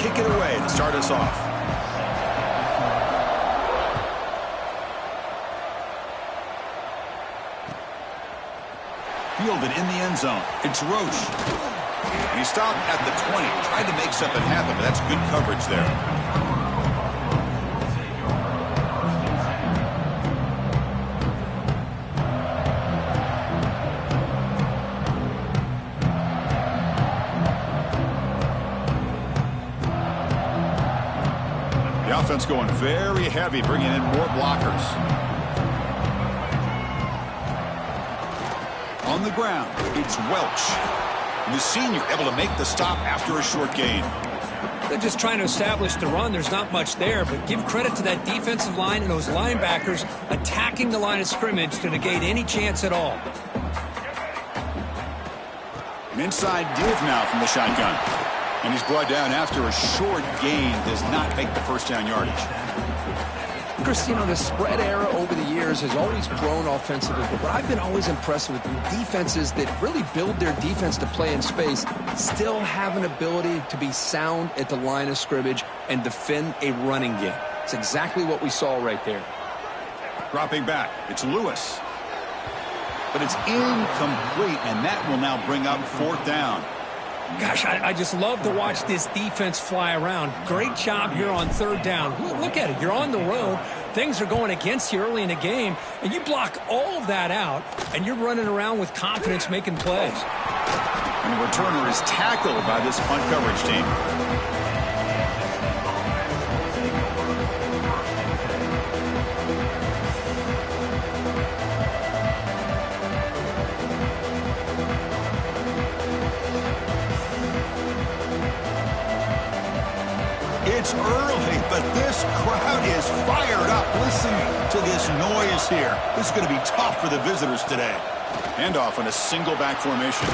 kick it away to start us off. Fielded in the end zone. It's Roche. And he stopped at the 20. Tried to make something happen, but that's good coverage there. The offense going very heavy, bringing in more blockers. On the ground, it's Welch. And the senior able to make the stop after a short gain. They're just trying to establish the run. There's not much there, but give credit to that defensive line and those linebackers attacking the line of scrimmage to negate any chance at all. An inside div now from the shotgun. And he's brought down after a short gain. Does not make the first down yardage. Chris, you know, the spread era over the years has always grown offensively, but what I've been always impressed with defenses that really build their defense to play in space still have an ability to be sound at the line of scrimmage and defend a running game. It's exactly what we saw right there. Dropping back, it's Lewis. But it's incomplete, and that will now bring up fourth down. Gosh, I just love to watch this defense fly around. Great job here on third down. Look at it. You're on the road. Things are going against you early in the game, and you block all of that out, and you're running around with confidence making plays. And the returner is tackled by this punt coverage team. It's early, but this crowd is fired up. Listen to this noise here. This is going to be tough for the visitors today. Handoff in a single back formation.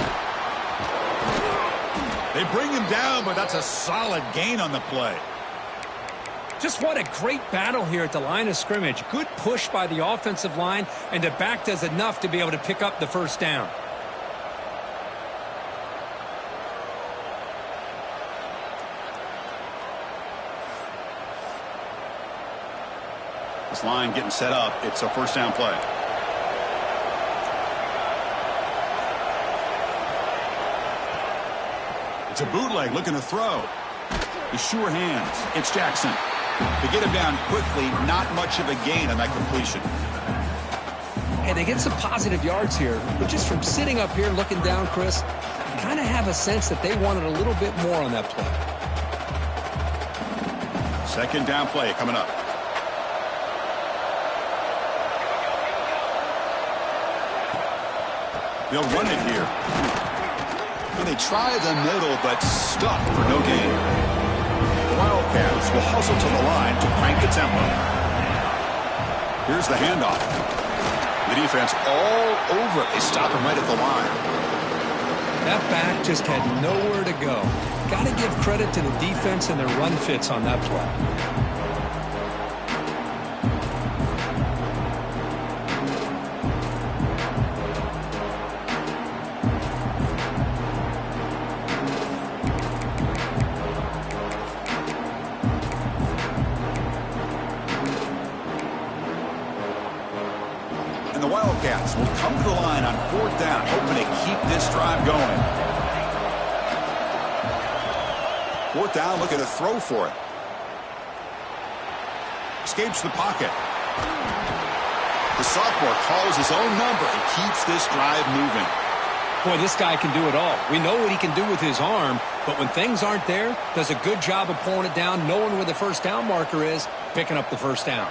They bring him down, but that's a solid gain on the play. Just what a great battle here at the line of scrimmage. Good push by the offensive line, and the back does enough to be able to pick up the first down. This line getting set up. It's a first down play. It's a bootleg looking to throw. The sure hands. It's Jackson. To get him down quickly, not much of a gain on that completion. And they get some positive yards here, but just from sitting up here looking down, Chris, I kind of have a sense that they wanted a little bit more on that play. Second down play coming up. They'll run it here. And they try the middle, but stuck for no gain. The Wildcats will hustle to the line to crank the tempo. Here's the handoff. The defense all over it. They stop him right at the line. That back just had nowhere to go. Got to give credit to the defense and their run fits on that play. Wildcats will come to the line on fourth down, hoping to keep this drive going. Fourth down, looking to throw for it. Escapes the pocket. The sophomore calls his own number and keeps this drive moving. Boy, this guy can do it all. We know what he can do with his arm, but when things aren't there, does a good job of pulling it down, knowing where the first down marker is, picking up the first down.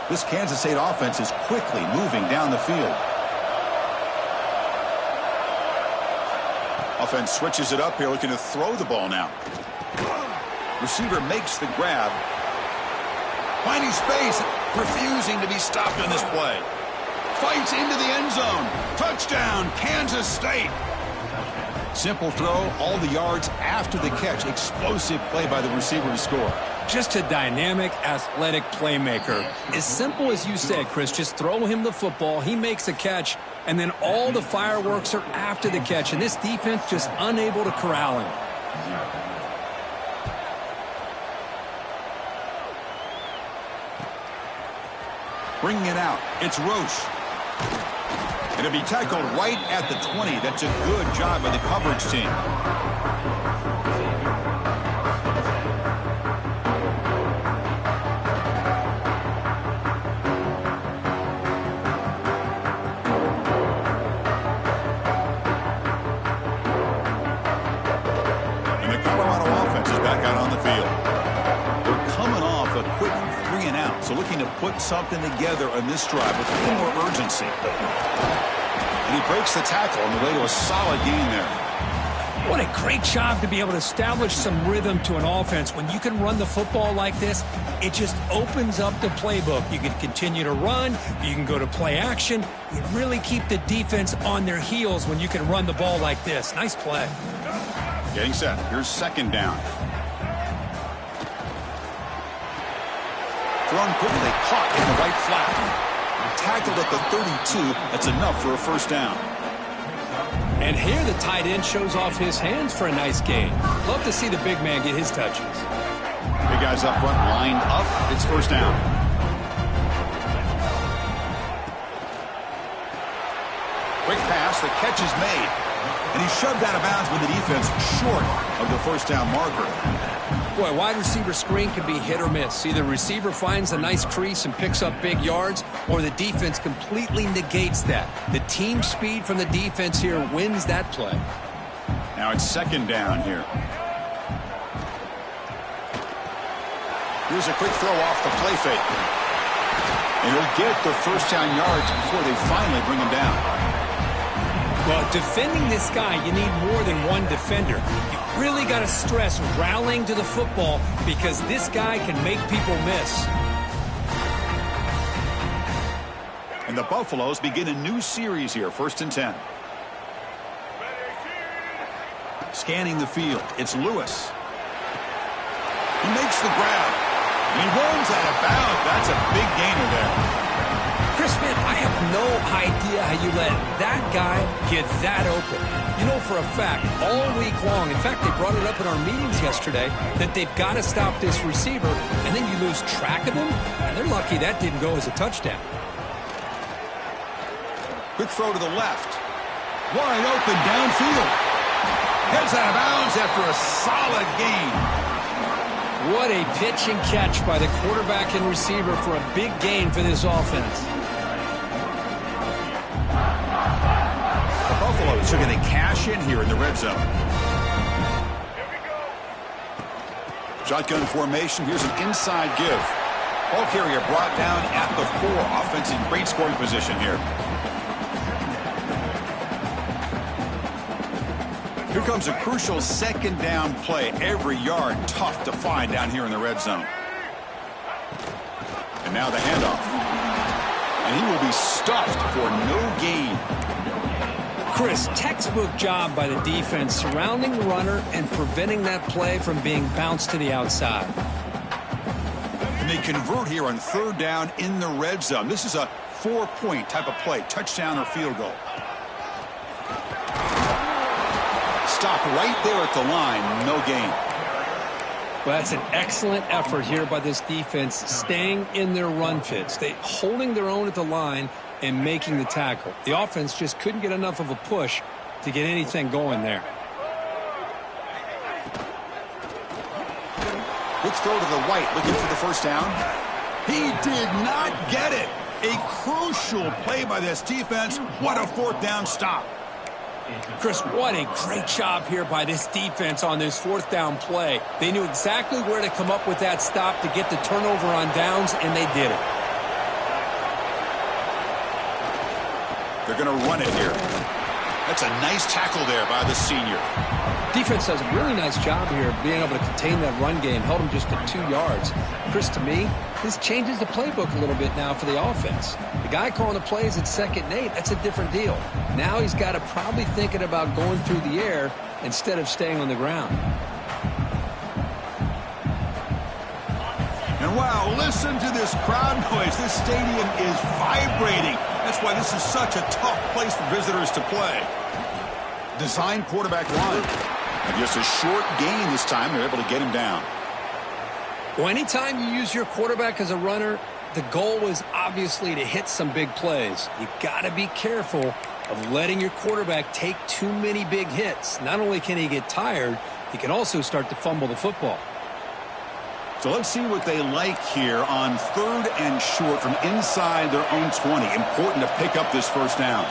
This Kansas State offense is quickly moving down the field. Offense switches it up here, looking to throw the ball now. Receiver makes the grab. Finding space, refusing to be stopped on this play. Fights into the end zone. Touchdown, Kansas State. Simple throw, all the yards after the catch. Explosive play by the receiver to score. Just a dynamic, athletic playmaker. As simple as you said, Chris, just throw him the football, he makes a catch, and then all the fireworks are after the catch, and this defense just unable to corral him. Bringing it out, it's Roche. It'll be tackled right at the 20. That's a good job by the coverage team. And the Colorado offense is back out on the field. They're coming off a quick 3 and out, so looking to put something together on this drive with a little more urgency. And he breaks the tackle on the way to a solid gain there. What a great job to be able to establish some rhythm to an offense. When you can run the football like this, it just opens up the playbook. You can continue to run. You can go to play action. You really keep the defense on their heels when you can run the ball like this. Nice play. Getting set. Here's second down. Thrown quickly, caught in the right flat. Tackled at the 32. That's enough for a first down. And here the tight end shows off his hands for a nice gain. Love to see the big man get his touches. Big guys up front lined up. It's first down. Quick pass. The catch is made. And he shoved out of bounds with the defense short of the first down marker. Boy, wide receiver screen can be hit or miss. Either receiver finds a nice crease and picks up big yards, or the defense completely negates that. The team speed from the defense here wins that play. Now it's second down here. Here's a quick throw off the play fake. And he'll get the first down yards before they finally bring him down. Well, defending this guy, you need more than one defender. You really got to stress rallying to the football because this guy can make people miss. And the Buffaloes begin a new series here, 1st and 10. Scanning the field, it's Lewis. He makes the grab. And he runs out of bounds. That's a big gainer there. Chris, man, I have no idea how you let that guy get that open. You know for a fact, all week long, in fact, they brought it up in our meetings yesterday, that they've got to stop this receiver, and then you lose track of him, and they're lucky that didn't go as a touchdown. Quick throw to the left. Wide open downfield. Heads out of bounds after a solid gain. What a pitch and catch by the quarterback and receiver for a big gain for this offense. The Buffaloes are going to cash in here in the red zone. Shotgun formation. Here's an inside give. Ball carrier brought down at the 4. Offense in great scoring position here. Here comes a crucial second down play. Every yard tough to find down here in the red zone. And now the handoff. And he will be stuffed for no gain. Chris, textbook job by the defense surrounding the runner and preventing that play from being bounced to the outside. And they convert here on 3rd down in the red zone. This is a 4-point type of play, touchdown or field goal. Stop right there at the line, no gain. Well, that's an excellent effort here by this defense, staying in their run fits. They holding their own at the line and making the tackle. The offense just couldn't get enough of a push to get anything going there. Quick throw to the right, looking for the first down. He did not get it. A crucial play by this defense. What a 4th down stop. Chris, what a great job here by this defense on this 4th down play. They knew exactly where to come up with that stop to get the turnover on downs, and they did it. They're going to run it here. That's a nice tackle there by the senior. Defense does a really nice job here of being able to contain that run game, held them just to 2 yards. Chris, to me, this changes the playbook a little bit now for the offense. The guy calling the plays at 2nd and 8, that's a different deal. Now he's got to probably thinking about going through the air instead of staying on the ground. And wow, listen to this crowd noise. This stadium is vibrating. That's why this is such a tough place for visitors to play. Design quarterback line. And just a short gain this time. They're able to get him down. Well, anytime you use your quarterback as a runner, the goal was obviously to hit some big plays. You got to be careful of letting your quarterback take too many big hits. Not only can he get tired, he can also start to fumble the football. So let's see what they like here on 3rd and short from inside their own 20. Important to pick up this first down.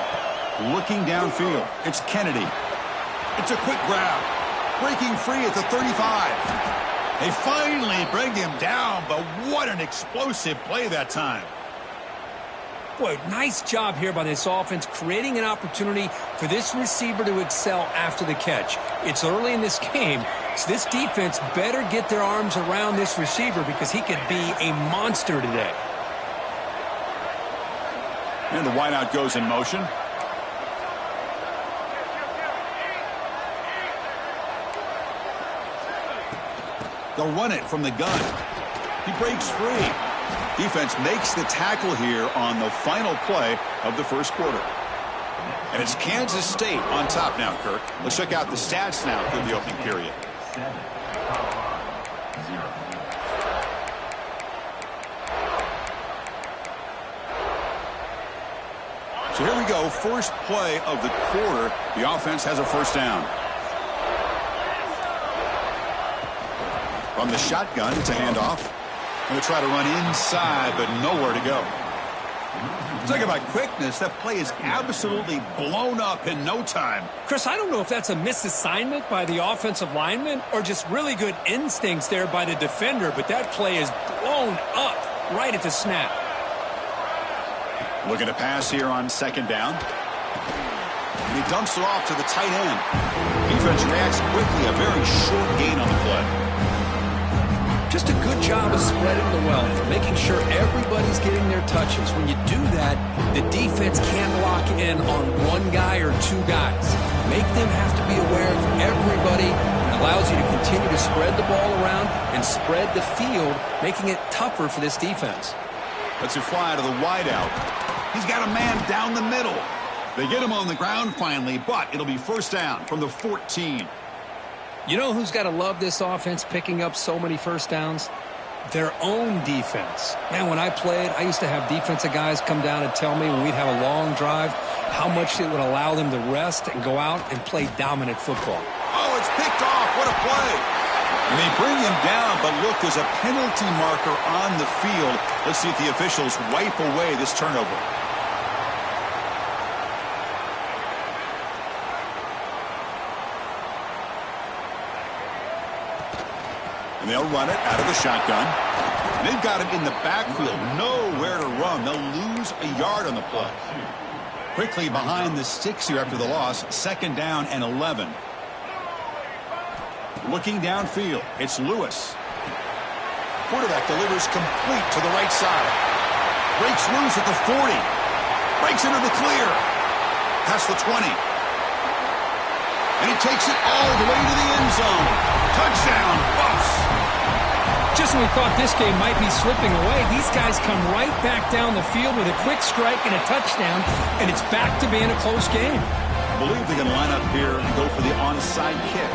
Looking downfield, it's Kennedy. It's a quick grab. Breaking free at the 35. They finally bring him down, but what an explosive play that time. Boy, nice job here by this offense, creating an opportunity for this receiver to excel after the catch. It's early in this game, so this defense better get their arms around this receiver because he could be a monster today. And the wideout goes in motion. They'll run it from the gun. He breaks free. Defense makes the tackle here on the final play of the first quarter. And it's Kansas State on top now, Kirk. Let's check out the stats now through the opening period. So here we go, first play of the quarter. The offense has a first down. From the shotgun, it's a handoff. Going to try to run inside, but nowhere to go. Talk about quickness. That play is absolutely blown up in no time. Chris, I don't know if that's a misassignment by the offensive lineman or just really good instincts there by the defender, but that play is blown up right at the snap. Looking to pass here on second down. And he dumps it off to the tight end. Defense reacts quickly. A very short gain on the play. Just a good job of spreading the wealth, making sure everybody's getting their touches. When you do that, the defense can't lock in on one guy or two guys. Make them have to be aware of everybody. It allows you to continue to spread the ball around and spread the field, making it tougher for this defense. Let's it fly to the wideout. He's got a man down the middle. They get him on the ground finally, but it'll be first down from the 14. You know who's got to love this offense picking up so many first downs? Their own defense. Man, when I played, I used to have defensive guys come down and tell me when we'd have a long drive how much it would allow them to rest and go out and play dominant football. Oh, it's picked off. What a play. And they bring him down, but look, there's a penalty marker on the field. Let's see if the officials wipe away this turnover. And they'll run it out of the shotgun. And they've got him in the backfield. Nowhere to run. They'll lose a yard on the play. Quickly behind the sticks here after the loss. Second down and 11. Looking downfield. It's Lewis. Quarterback delivers complete to the right side. Breaks loose at the 40. Breaks into the clear. Past the 20. And he takes it all the way to the end zone. Touchdown, Buffs. Just when we thought this game might be slipping away, these guys come right back down the field with a quick strike and a touchdown, and it's back to being a close game. I believe they're going to line up here and go for the onside kick.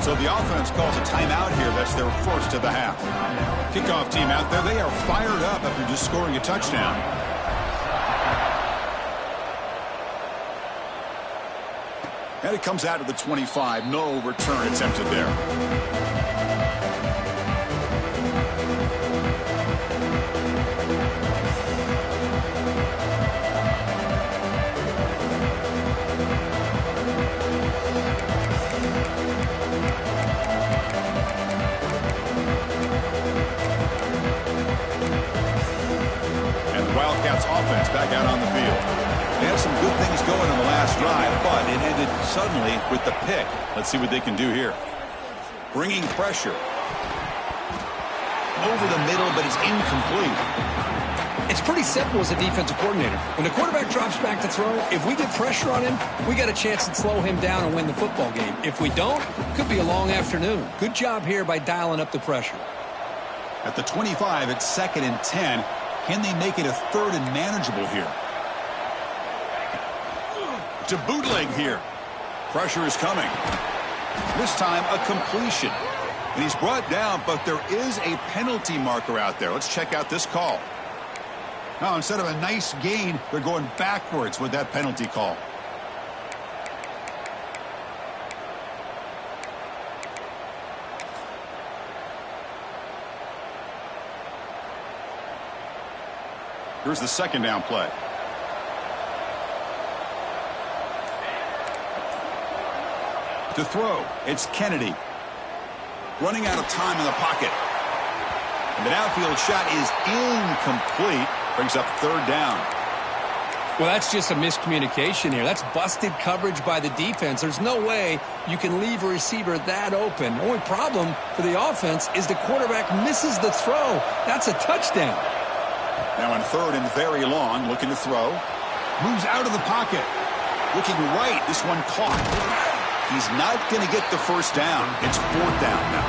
So the offense calls a timeout here. That's their first of the half. Kickoff team out there, they are fired up after just scoring a touchdown. And it comes out of the 25. No return attempted there. And the Wildcats offense back out on the field. They had some good things going in the last drive, but it ended suddenly with the pick. Let's see what they can do here. Bringing pressure. Over the middle, but it's incomplete. It's pretty simple as a defensive coordinator. When the quarterback drops back to throw, if we get pressure on him, we got a chance to slow him down and win the football game. If we don't, it could be a long afternoon. Good job here by dialing up the pressure. At the 25, it's 2nd and 10. Can they make it a 3rd and manageable here? To bootleg here. Pressure is coming. This time a completion. And he's brought down, but there is a penalty marker out there. Let's check out this call. Now, instead of a nice gain, they're going backwards with that penalty call. Here's the second down play. To throw, it's Kennedy. Running out of time in the pocket. And the downfield shot is incomplete. Brings up third down. Well, that's just a miscommunication here. That's busted coverage by the defense. There's no way you can leave a receiver that open. The only problem for the offense is the quarterback misses the throw. That's a touchdown. Now on third and very long, looking to throw. Moves out of the pocket. Looking right. This one caught. He's not going to get the first down. It's fourth down now.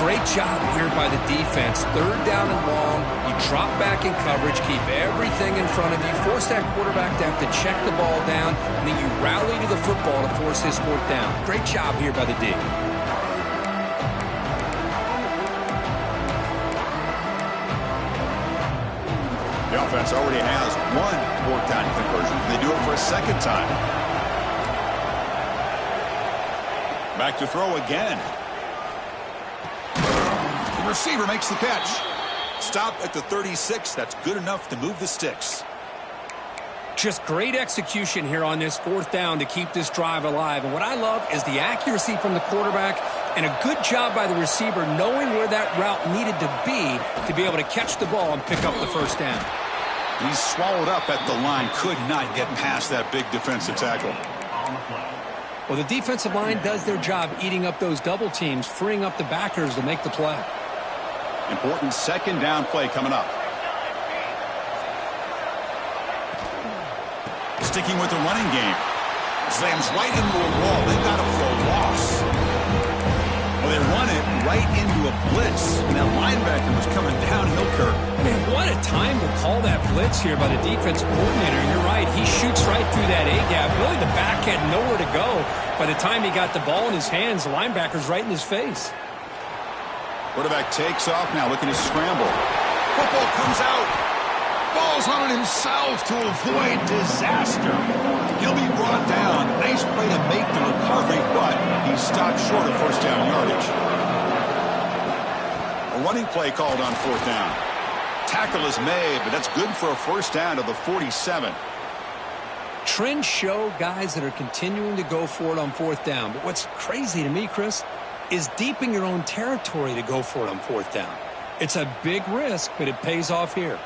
Great job here by the defense. Third down and long. You drop back in coverage, keep everything in front of you, force that quarterback to have to check the ball down, and then you rally to the football to force his fourth down. Great job here by the D. The offense already has one fourth down conversion. They do it for a second time. Back to throw again. The receiver makes the catch. Stop at the 36. That's good enough to move the sticks. Just great execution here on this fourth down to keep this drive alive. And what I love is the accuracy from the quarterback and a good job by the receiver knowing where that route needed to be able to catch the ball and pick up the first down. He's swallowed up at the line. Could not get past that big defensive tackle. Well, the defensive line does their job eating up those double teams, freeing up the backers to make the play. Important second down play coming up. Sticking with the running game. Slams right into a wall. They've got it for a loss. Well, they run it right into a blitz. And that linebacker was coming downhill, Kirk. Man, what a time to call that blitz here by the defensive coordinator. You're right. He shoots right through that A-gap. Really, the back had nowhere to go. By the time he got the ball in his hands, the linebacker's right in his face. Quarterback takes off now, looking to scramble. Football comes out. Falls on it himself to avoid disaster. He'll be brought down. Nice play to make the recovery, but he stopped short of first down yardage. A running play called on fourth down. Tackle is made, but that's good for a first down to the 47. Trends show guys that are continuing to go for it on fourth down. But what's crazy to me, Chris, is deep in your own territory to go for it on fourth down. It's a big risk, but it pays off here.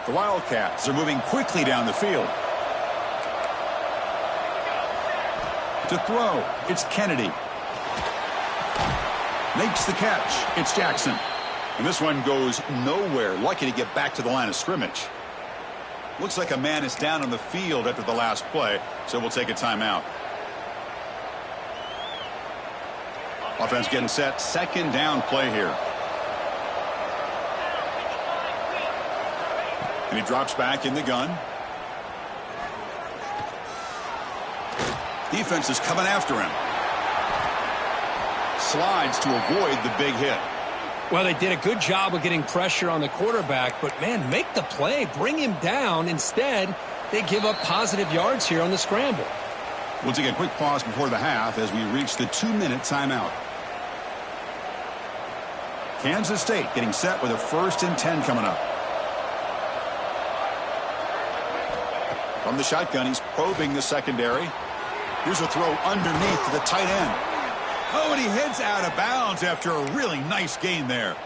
The Wildcats are moving quickly down the field. To throw, it's Kennedy. Makes the catch. It's Jackson. And this one goes nowhere. Lucky to get back to the line of scrimmage. Looks like a man is down on the field after the last play, so we'll take a timeout. Offense getting set. Second down play here. And he drops back in the gun. Defense is coming after him. Slides to avoid the big hit. Well, they did a good job of getting pressure on the quarterback, but, man, make the play. Bring him down. Instead, they give up positive yards here on the scramble. We'll take a quick pause before the half as we reach the 2-minute timeout. Kansas State getting set with a 1st and 10 coming up. From the shotgun, he's probing the secondary. Here's a throw underneath to the tight end. Oh, and he heads out of bounds after a really nice gain there.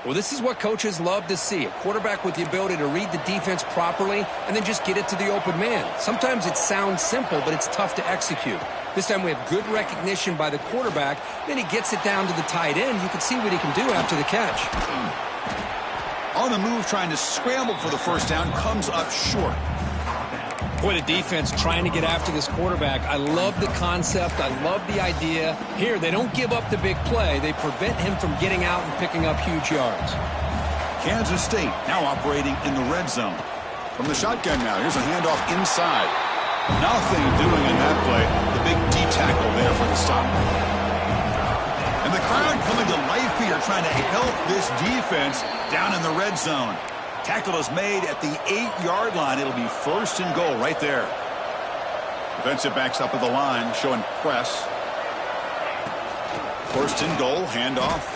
Well, this is what coaches love to see. A quarterback with the ability to read the defense properly and then just get it to the open man. Sometimes it sounds simple, but it's tough to execute. This time we have good recognition by the quarterback. Then he gets it down to the tight end. You can see what he can do after the catch. On the move, trying to scramble for the first down, comes up short. Boy, the defense trying to get after this quarterback. I love the concept. I love the idea. Here, they don't give up the big play. They prevent him from getting out and picking up huge yards. Kansas State now operating in the red zone. From the shotgun now, here's a handoff inside. Nothing doing in that play. The big D tackle there for the stop. And the crowd coming to life here they're trying to help this defense down in the red zone. Tackle is made at the 8-yard line. It'll be 1st and goal right there. Defensive backs up at the line, showing press. 1st and goal, handoff.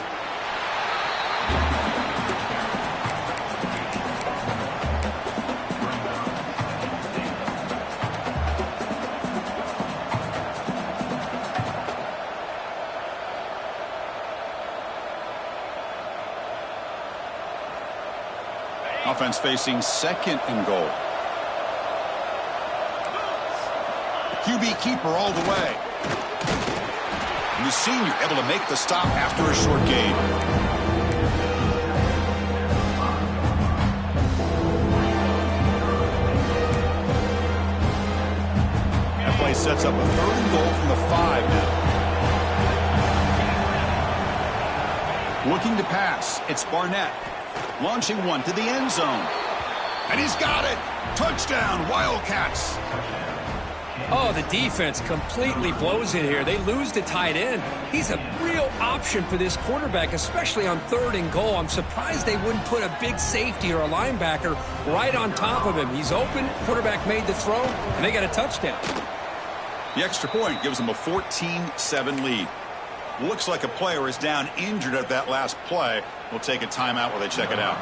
Offense facing 2nd and goal. QB keeper all the way. And the senior able to make the stop after a short gain. That play sets up a 3rd and goal from the 5 now. Looking to pass. It's Barnett. Launching one to the end zone. And he's got it. Touchdown, Wildcats. Oh, the defense completely blows it here. They lose the tight end. He's a real option for this quarterback, especially on 3rd and goal. I'm surprised they wouldn't put a big safety or a linebacker right on top of him. He's open. Quarterback made the throw, and they got a touchdown. The extra point gives them a 14-7 lead. Looks like a player is down injured at that last play. We'll take a timeout while they check it out.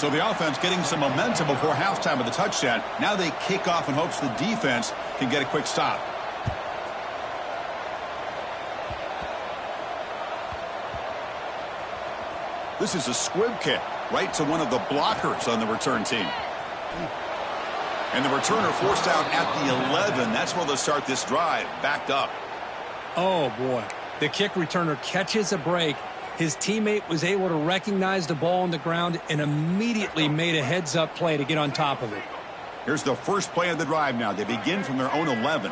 So the offense getting some momentum before halftime with the touchdown. Now they kick off in hopes the defense can get a quick stop. This is a squib kick right to one of the blockers on the return team. And the returner forced out at the 11. That's where they'll start this drive, backed up. Oh, boy. The kick returner catches a break. His teammate was able to recognize the ball on the ground and immediately made a heads-up play to get on top of it. Here's the first play of the drive now. They begin from their own 11.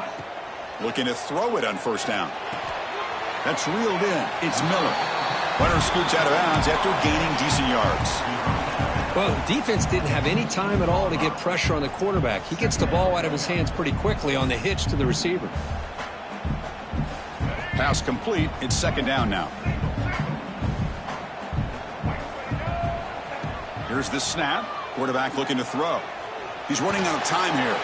Looking to throw it on 1st down. That's reeled in. It's Miller. Runner scoots out of bounds after gaining decent yards. Well, the defense didn't have any time at all to get pressure on the quarterback. He gets the ball out of his hands pretty quickly on the hitch to the receiver. Pass complete. It's 2nd down now. Here's the snap. Quarterback looking to throw. He's running out of time here.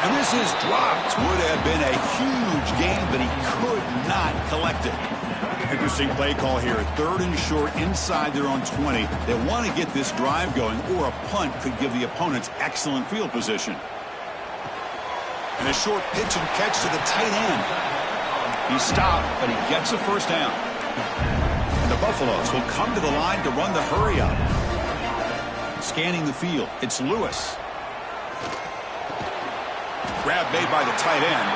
And this is dropped. Would have been a huge gain, but he could not collect it. Interesting play call here. 3rd and short inside their own 20. They want to get this drive going, or a punt could give the opponents excellent field position. And a short pitch and catch to the tight end. He stopped, but he gets a 1st down. And the Buffaloes will come to the line to run the hurry up. Scanning the field, it's Lewis. Grab made by the tight end.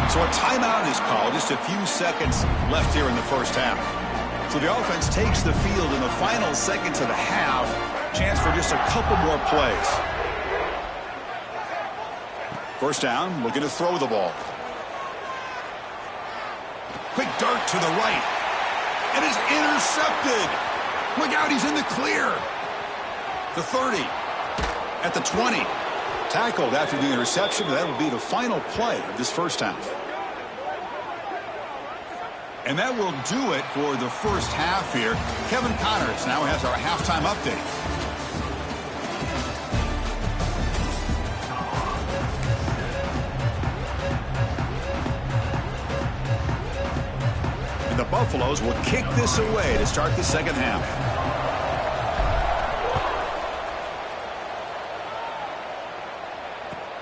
So a timeout is called. Just a few seconds left here in the 1st half. So the offense takes the field in the final seconds of the half. Chance for just a couple more plays. 1st down, looking to throw the ball. Quick dart to the right. And is intercepted. Look out, he's in the clear. The 30. At the 20. Tackled after the interception. That will be the final play of this 1st half. And that will do it for the 1st half here. Kevin Connors now has our halftime update. The Buffaloes will kick this away to start the 2nd half.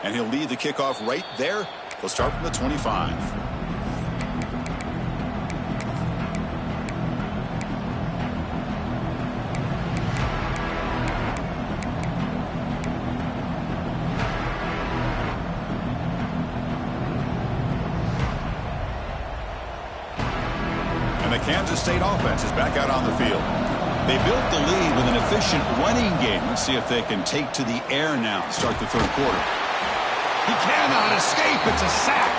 And he'll lead the kickoff right there. He'll start from the 25. Kansas State offense is back out on the field. They built the lead with an efficient running game. Let's see if they can take to the air now to start the 3rd quarter. He cannot escape. It's a sack.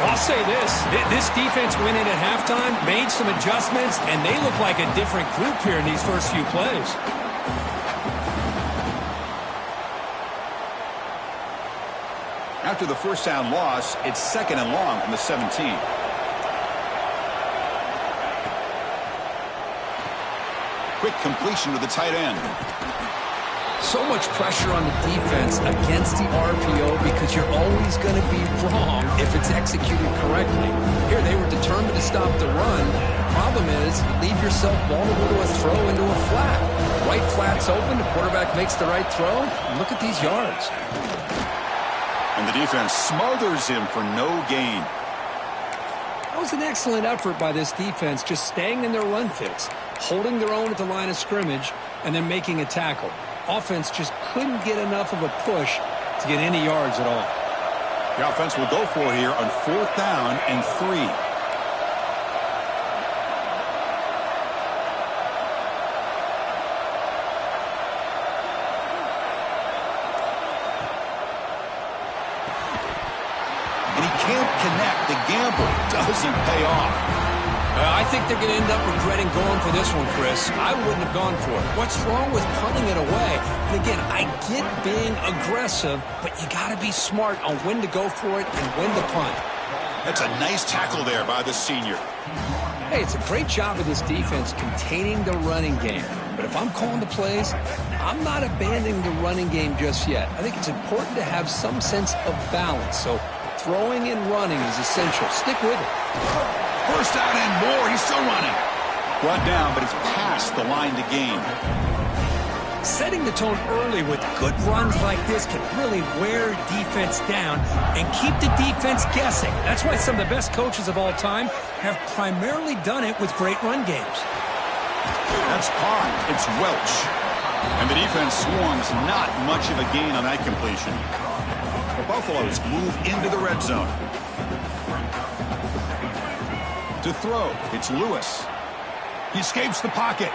Well, I'll say this defense went in at halftime, made some adjustments, and they look like a different group here in these first few plays. After the 1st down loss, it's 2nd and long from the 17. quick completion to the tight end. So much pressure on the defense against the RPO because you're always going to be wrong if it's executed correctly. Here, they were determined to stop the run. Problem is, you leave yourself vulnerable to a throw into a flat. Right flat's open, the quarterback makes the right throw. Look at these yards. And the defense smothers him for no gain. That was an excellent effort by this defense, just staying in their run fits, holding their own at the line of scrimmage, and then making a tackle. Offense just couldn't get enough of a push to get any yards at all. The offense will go for here on 4th down and 3. And he can't connect. The gamble doesn't pay off. I think they're going to end up regretting going for this one, Chris. I wouldn't have gone for it. What's wrong with punting it away? And again, I get being aggressive, but you got to be smart on when to go for it and when to punt. That's a nice tackle there by the senior. Hey, it's a great job of this defense containing the running game. But if I'm calling the plays, I'm not abandoning the running game just yet. I think it's important to have some sense of balance. So throwing and running is essential. Stick with it. First down and more. He's still running. Brought down, but he's past the line to gain. Setting the tone early with good runs like this can really wear defense down and keep the defense guessing. That's why some of the best coaches of all time have primarily done it with great run games. That's caught. It's Welch. And the defense swarms not much of a gain on that completion. The Buffaloes move into the red zone. To throw, it's Lewis. He escapes the pocket.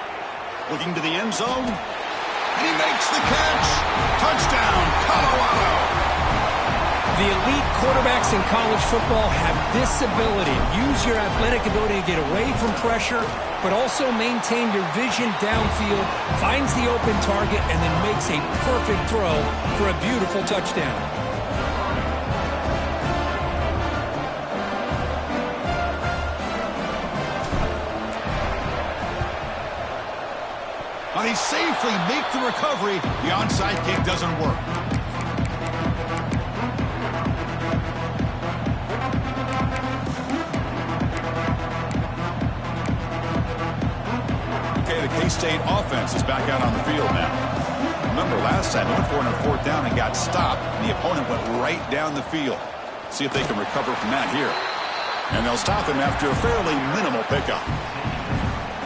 Looking to the end zone. And he makes the catch. Touchdown, Colorado. The elite quarterbacks in college football have this ability. Use your athletic ability to get away from pressure, but also maintain your vision downfield, finds the open target, and then makes a perfect throw for a beautiful touchdown. And he safely makes the recovery. The onside kick doesn't work. Okay, the K-State offense is back out on the field now. Remember, last time they went for it on 4th down and got stopped. And the opponent went right down the field. See if they can recover from that here. And they'll stop him after a fairly minimal pickup.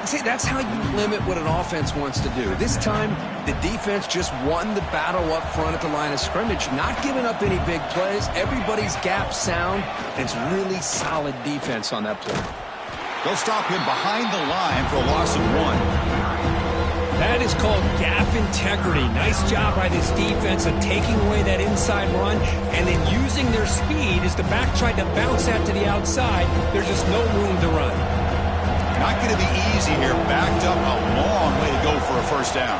See, that's how you limit what an offense wants to do. This time, the defense just won the battle up front at the line of scrimmage, not giving up any big plays. Everybody's gap sound, and it's really solid defense on that play. They'll stop him behind the line for a loss of 1. That is called gap integrity. Nice job by this defense of taking away that inside run and then using their speed as the back tried to bounce that to the outside. There's just no room to run. Not going to be easy here. Backed up a long way to go for a first down.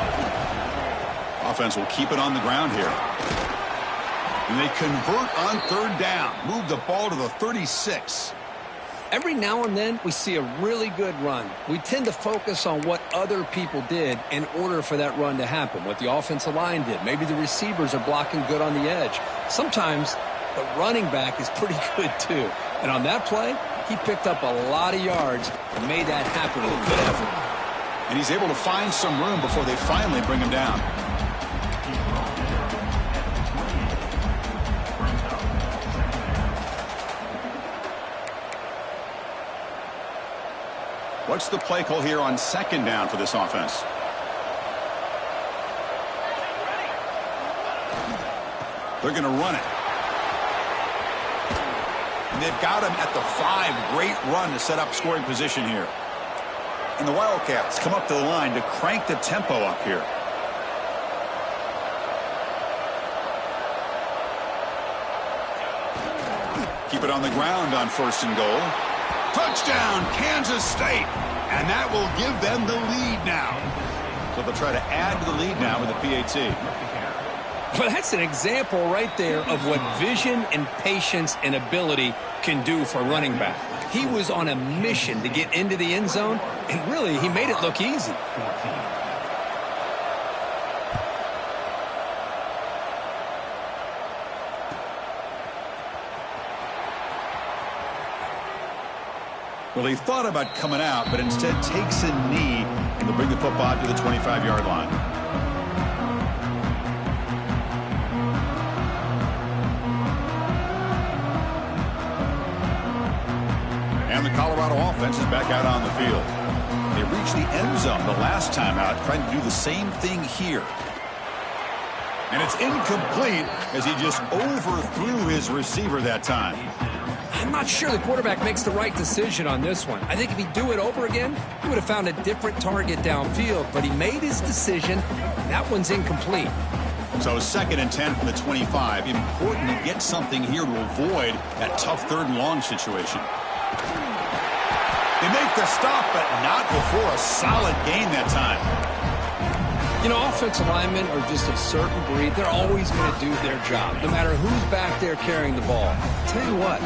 Offense will keep it on the ground here. And they convert on 3rd down. Move the ball to the 36. Every now and then we see a really good run. We tend to focus on what other people did in order for that run to happen, what the offensive line did. Maybe the receivers are blocking good on the edge. Sometimes the running back is pretty good too. And on that play, he picked up a lot of yards and made that happen with a good effort. And he's able to find some room before they finally bring him down. What's the play call here on 2nd down for this offense? They're going to run it. And they've got him at the 5. Great run to set up scoring position here. And the Wildcats come up to the line to crank the tempo up here. Keep it on the ground on 1st and goal. Touchdown, Kansas State. And that will give them the lead now. So they'll try to add to the lead now with a PAT. Well, that's an example right there of what vision and patience and ability can do for a running back. He was on a mission to get into the end zone, and really, he made it look easy. Well, he thought about coming out, but instead takes a knee, and they'll bring the football to the 25-yard line. And the Colorado offense is back out on the field. They reached the end zone the last time out, trying to do the same thing here. And it's incomplete as he just overthrew his receiver that time. I'm not sure the quarterback makes the right decision on this one. I think if he'd do it over again, he would have found a different target downfield, but he made his decision. That one's incomplete. So 2nd and 10 from the 25. Important to get something here to avoid that tough 3rd and long situation. They make the stop, but not before a solid gain that time. You know, offensive linemen are just a certain breed. They're always going to do their job, no matter who's back there carrying the ball. I'll tell you what,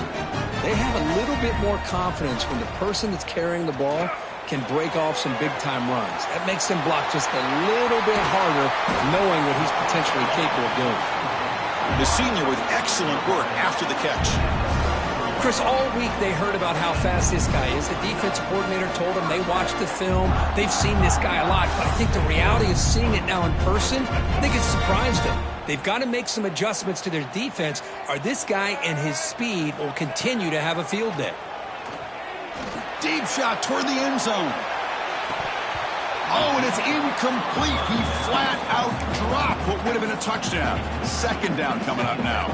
they have a little bit more confidence when the person that's carrying the ball can break off some big-time runs. That makes them block just a little bit harder, knowing what he's potentially capable of doing. The senior with excellent work after the catch. Chris, all week they heard about how fast this guy is. The defensive coordinator told them they watched the film. They've seen this guy a lot. But I think the reality of seeing it now in person, I think it's surprised them. They've got to make some adjustments to their defense, or this guy and his speed will continue to have a field day. Deep shot toward the end zone. Oh, and it's incomplete. He flat out dropped what would have been a touchdown. 2nd down coming up now.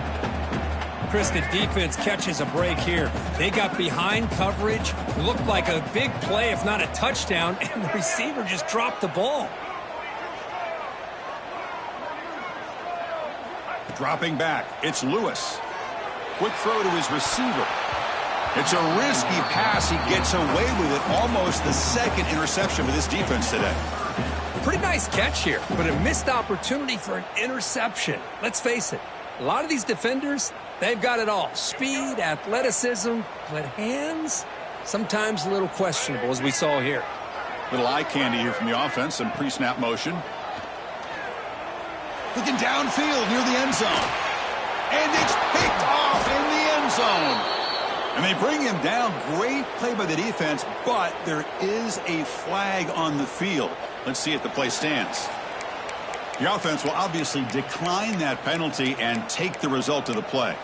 Chris, the defense catches a break here. They got behind coverage, looked like a big play, if not a touchdown, and the receiver just dropped the ball. Dropping back, it's Lewis. Quick throw to his receiver. It's a risky pass. He gets away with it. Almost the 2nd interception for this defense today. Pretty nice catch here, but a missed opportunity for an interception. Let's face it, a lot of these defenders, they've got it all. Speed, athleticism, but hands, sometimes a little questionable, as we saw here. Little eye candy here from the offense, some pre-snap motion. Looking downfield near the end zone. And it's picked off in the end zone. And they bring him down. Great play by the defense, but there is a flag on the field. Let's see if the play stands. The offense will obviously decline that penalty and take the result of the play.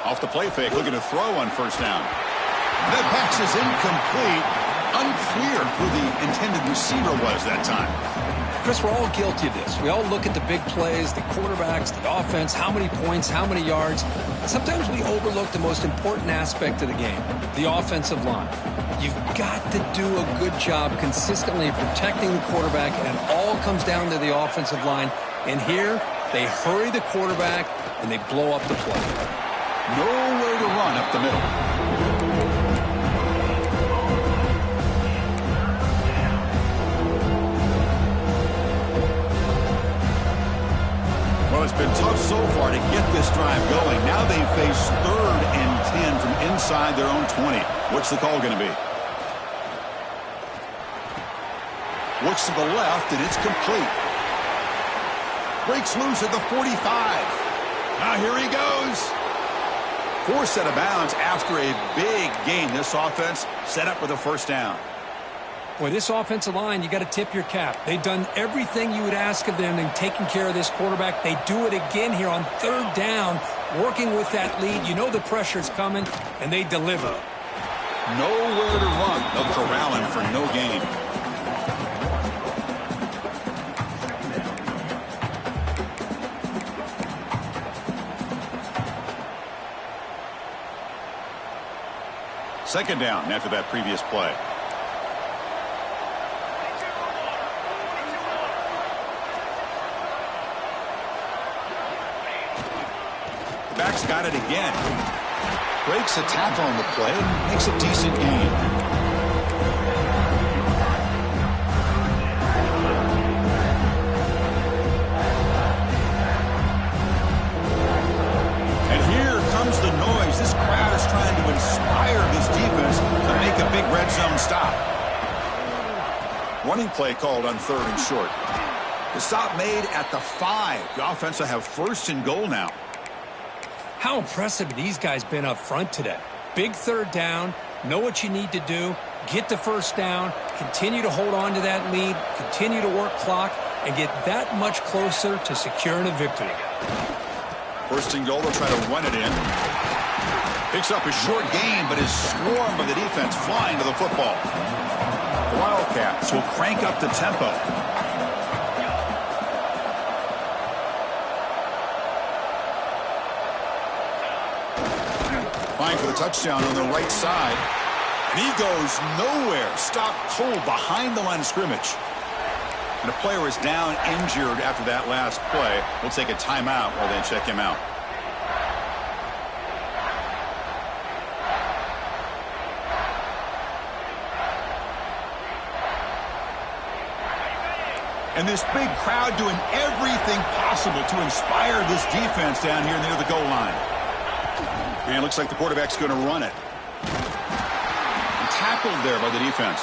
Off the play fake, looking to throw on 1st down. That pass is incomplete. Unclear who the intended receiver was that time. Chris, we're all guilty of this. We all look at the big plays, the quarterbacks, the offense, how many points, how many yards. Sometimes we overlook the most important aspect of the game, the offensive line. You've got to do a good job consistently protecting the quarterback, and it all comes down to the offensive line. And here, they hurry the quarterback, and they blow up the play. Nowhere to run up the middle. Well, it's been tough so far to get this drive going. Now they face 3rd and 10 from inside their own 20. What's the call going to be? Looks to the left, and it's complete. Breaks loose at the 45. Now here he goes. Forced out of bounds after a big gain. This offense set up with a 1st down. Boy, this offensive line, you got to tip your cap. They've done everything you would ask of them in taking care of this quarterback. They do it again here on 3rd down, working with that lead. You know the pressure's coming, and they deliver. Nowhere to run. They'll corral him for no gain. Second down after that previous play. Back's got it again. Breaks a tackle on the play and makes a decent gain. running play called on 3rd and short. The stop made at the 5. The offense will have 1st and goal now. How impressive have these guys been up front today? Big 3rd down, know what you need to do, get the 1st down, continue to hold on to that lead, continue to work clock, and get that much closer to securing a victory. 1st and goal, they'll try to run it in. Picks up a short gain, but is swarmed by the defense flying to the football. The Wildcats will crank up the tempo. Flying for the touchdown on the right side. And he goes nowhere. Stopped cold behind the line of scrimmage. And the player is down injured after that last play. We'll take a timeout while they check him out. And this big crowd doing everything possible to inspire this defense down here near the goal line. And it looks like the quarterback's going to run it. And tackled there by the defense.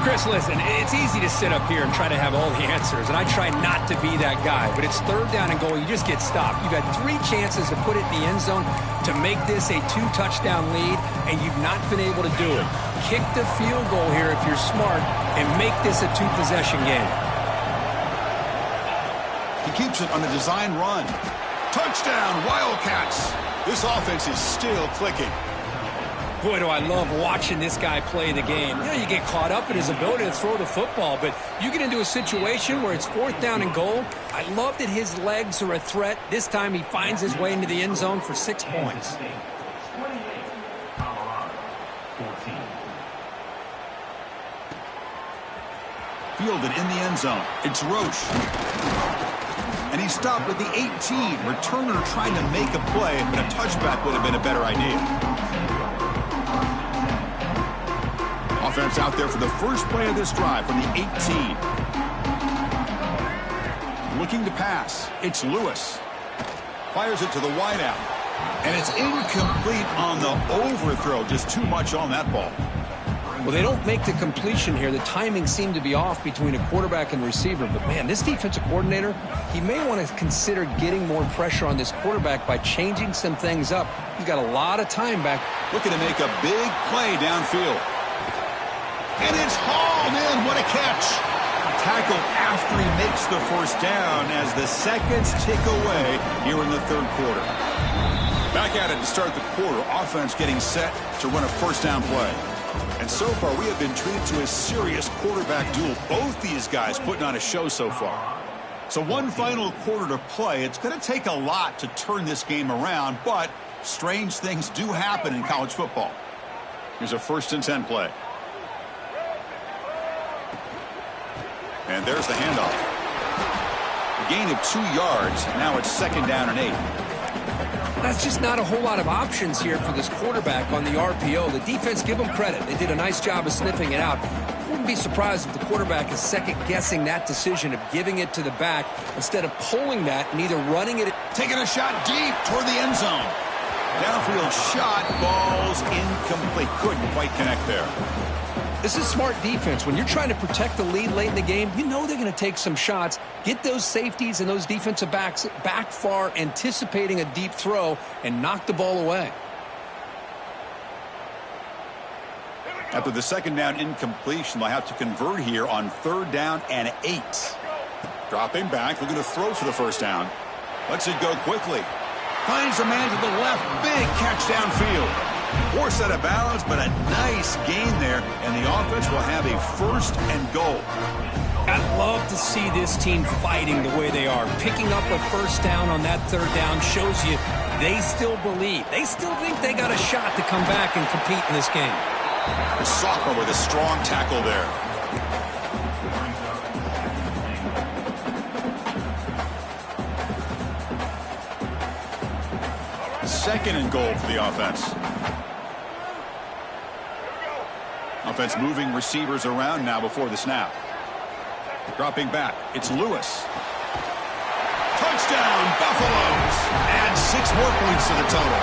Chris, listen, it's easy to sit up here and try to have all the answers, and I try not to be that guy, but it's 3rd down and goal. You just get stopped. You've had 3 chances to put it in the end zone to make this a 2-touchdown lead, and you've not been able to do it. Kick the field goal here if you're smart and make this a 2-possession game. He keeps it on the design run. Touchdown, Wildcats. This offense is still clicking. Boy, do I love watching this guy play the game. You know, you get caught up in his ability to throw the football, but you get into a situation where it's 4th down and goal. I love that his legs are a threat. This time he finds his way into the end zone for 6 points. Fielded in the end zone. It's Roche. And he stopped with the 18. Returner trying to make a play, but a touchback would have been a better idea. Offense out there for the first play of this drive from the 18. Looking to pass. It's Lewis. Fires it to the wideout. And it's incomplete on the overthrow. Just too much on that ball. Well, they don't make the completion here. The timing seemed to be off between a quarterback and receiver. But, man, this defensive coordinator, he may want to consider getting more pressure on this quarterback by changing some things up. He's got a lot of time back. Looking to make a big play downfield. And it's hauled in. What a catch. Tackle after he makes the 1st down as the seconds tick away here in the 3rd quarter. Back at it to start the quarter. Offense getting set to run a 1st down play. And so far, we have been treated to a serious quarterback duel. Both these guys putting on a show so far. So one final quarter to play. It's going to take a lot to turn this game around, but strange things do happen in college football. Here's a 1st and 10 play. And there's the handoff. A gain of 2 yards. Now it's 2nd down and 8. That's just not a whole lot of options here for this quarterback on the RPO. The defense, give them credit. They did a nice job of sniffing it out. Wouldn't be surprised if the quarterback is second-guessing that decision of giving it to the back instead of pulling that and either running it. Taking a shot deep toward the end zone. Downfield shot, falls incomplete. Couldn't quite connect there. This is smart defense. When you're trying to protect the lead late in the game, you know they're going to take some shots, get those safeties and those defensive backs back far, anticipating a deep throw, and knock the ball away. After the 2nd down incompletion, they'll have to convert here on 3rd down and 8. Dropping back, looking to throw for the 1st down. Lets it go quickly. Finds a man to the left. Big catch downfield. Forced out of balance, but a nice gain there, and the offense will have a 1st and goal. I'd love to see this team fighting the way they are. Picking up a 1st down on that 3rd down shows you they still believe. They still think they got a shot to come back and compete in this game. Sophomore with a strong tackle there. Second and goal for the offense. Offense moving receivers around now before the snap. Dropping back, it's Lewis. Touchdown, Buffaloes! Add 6 more points to the total.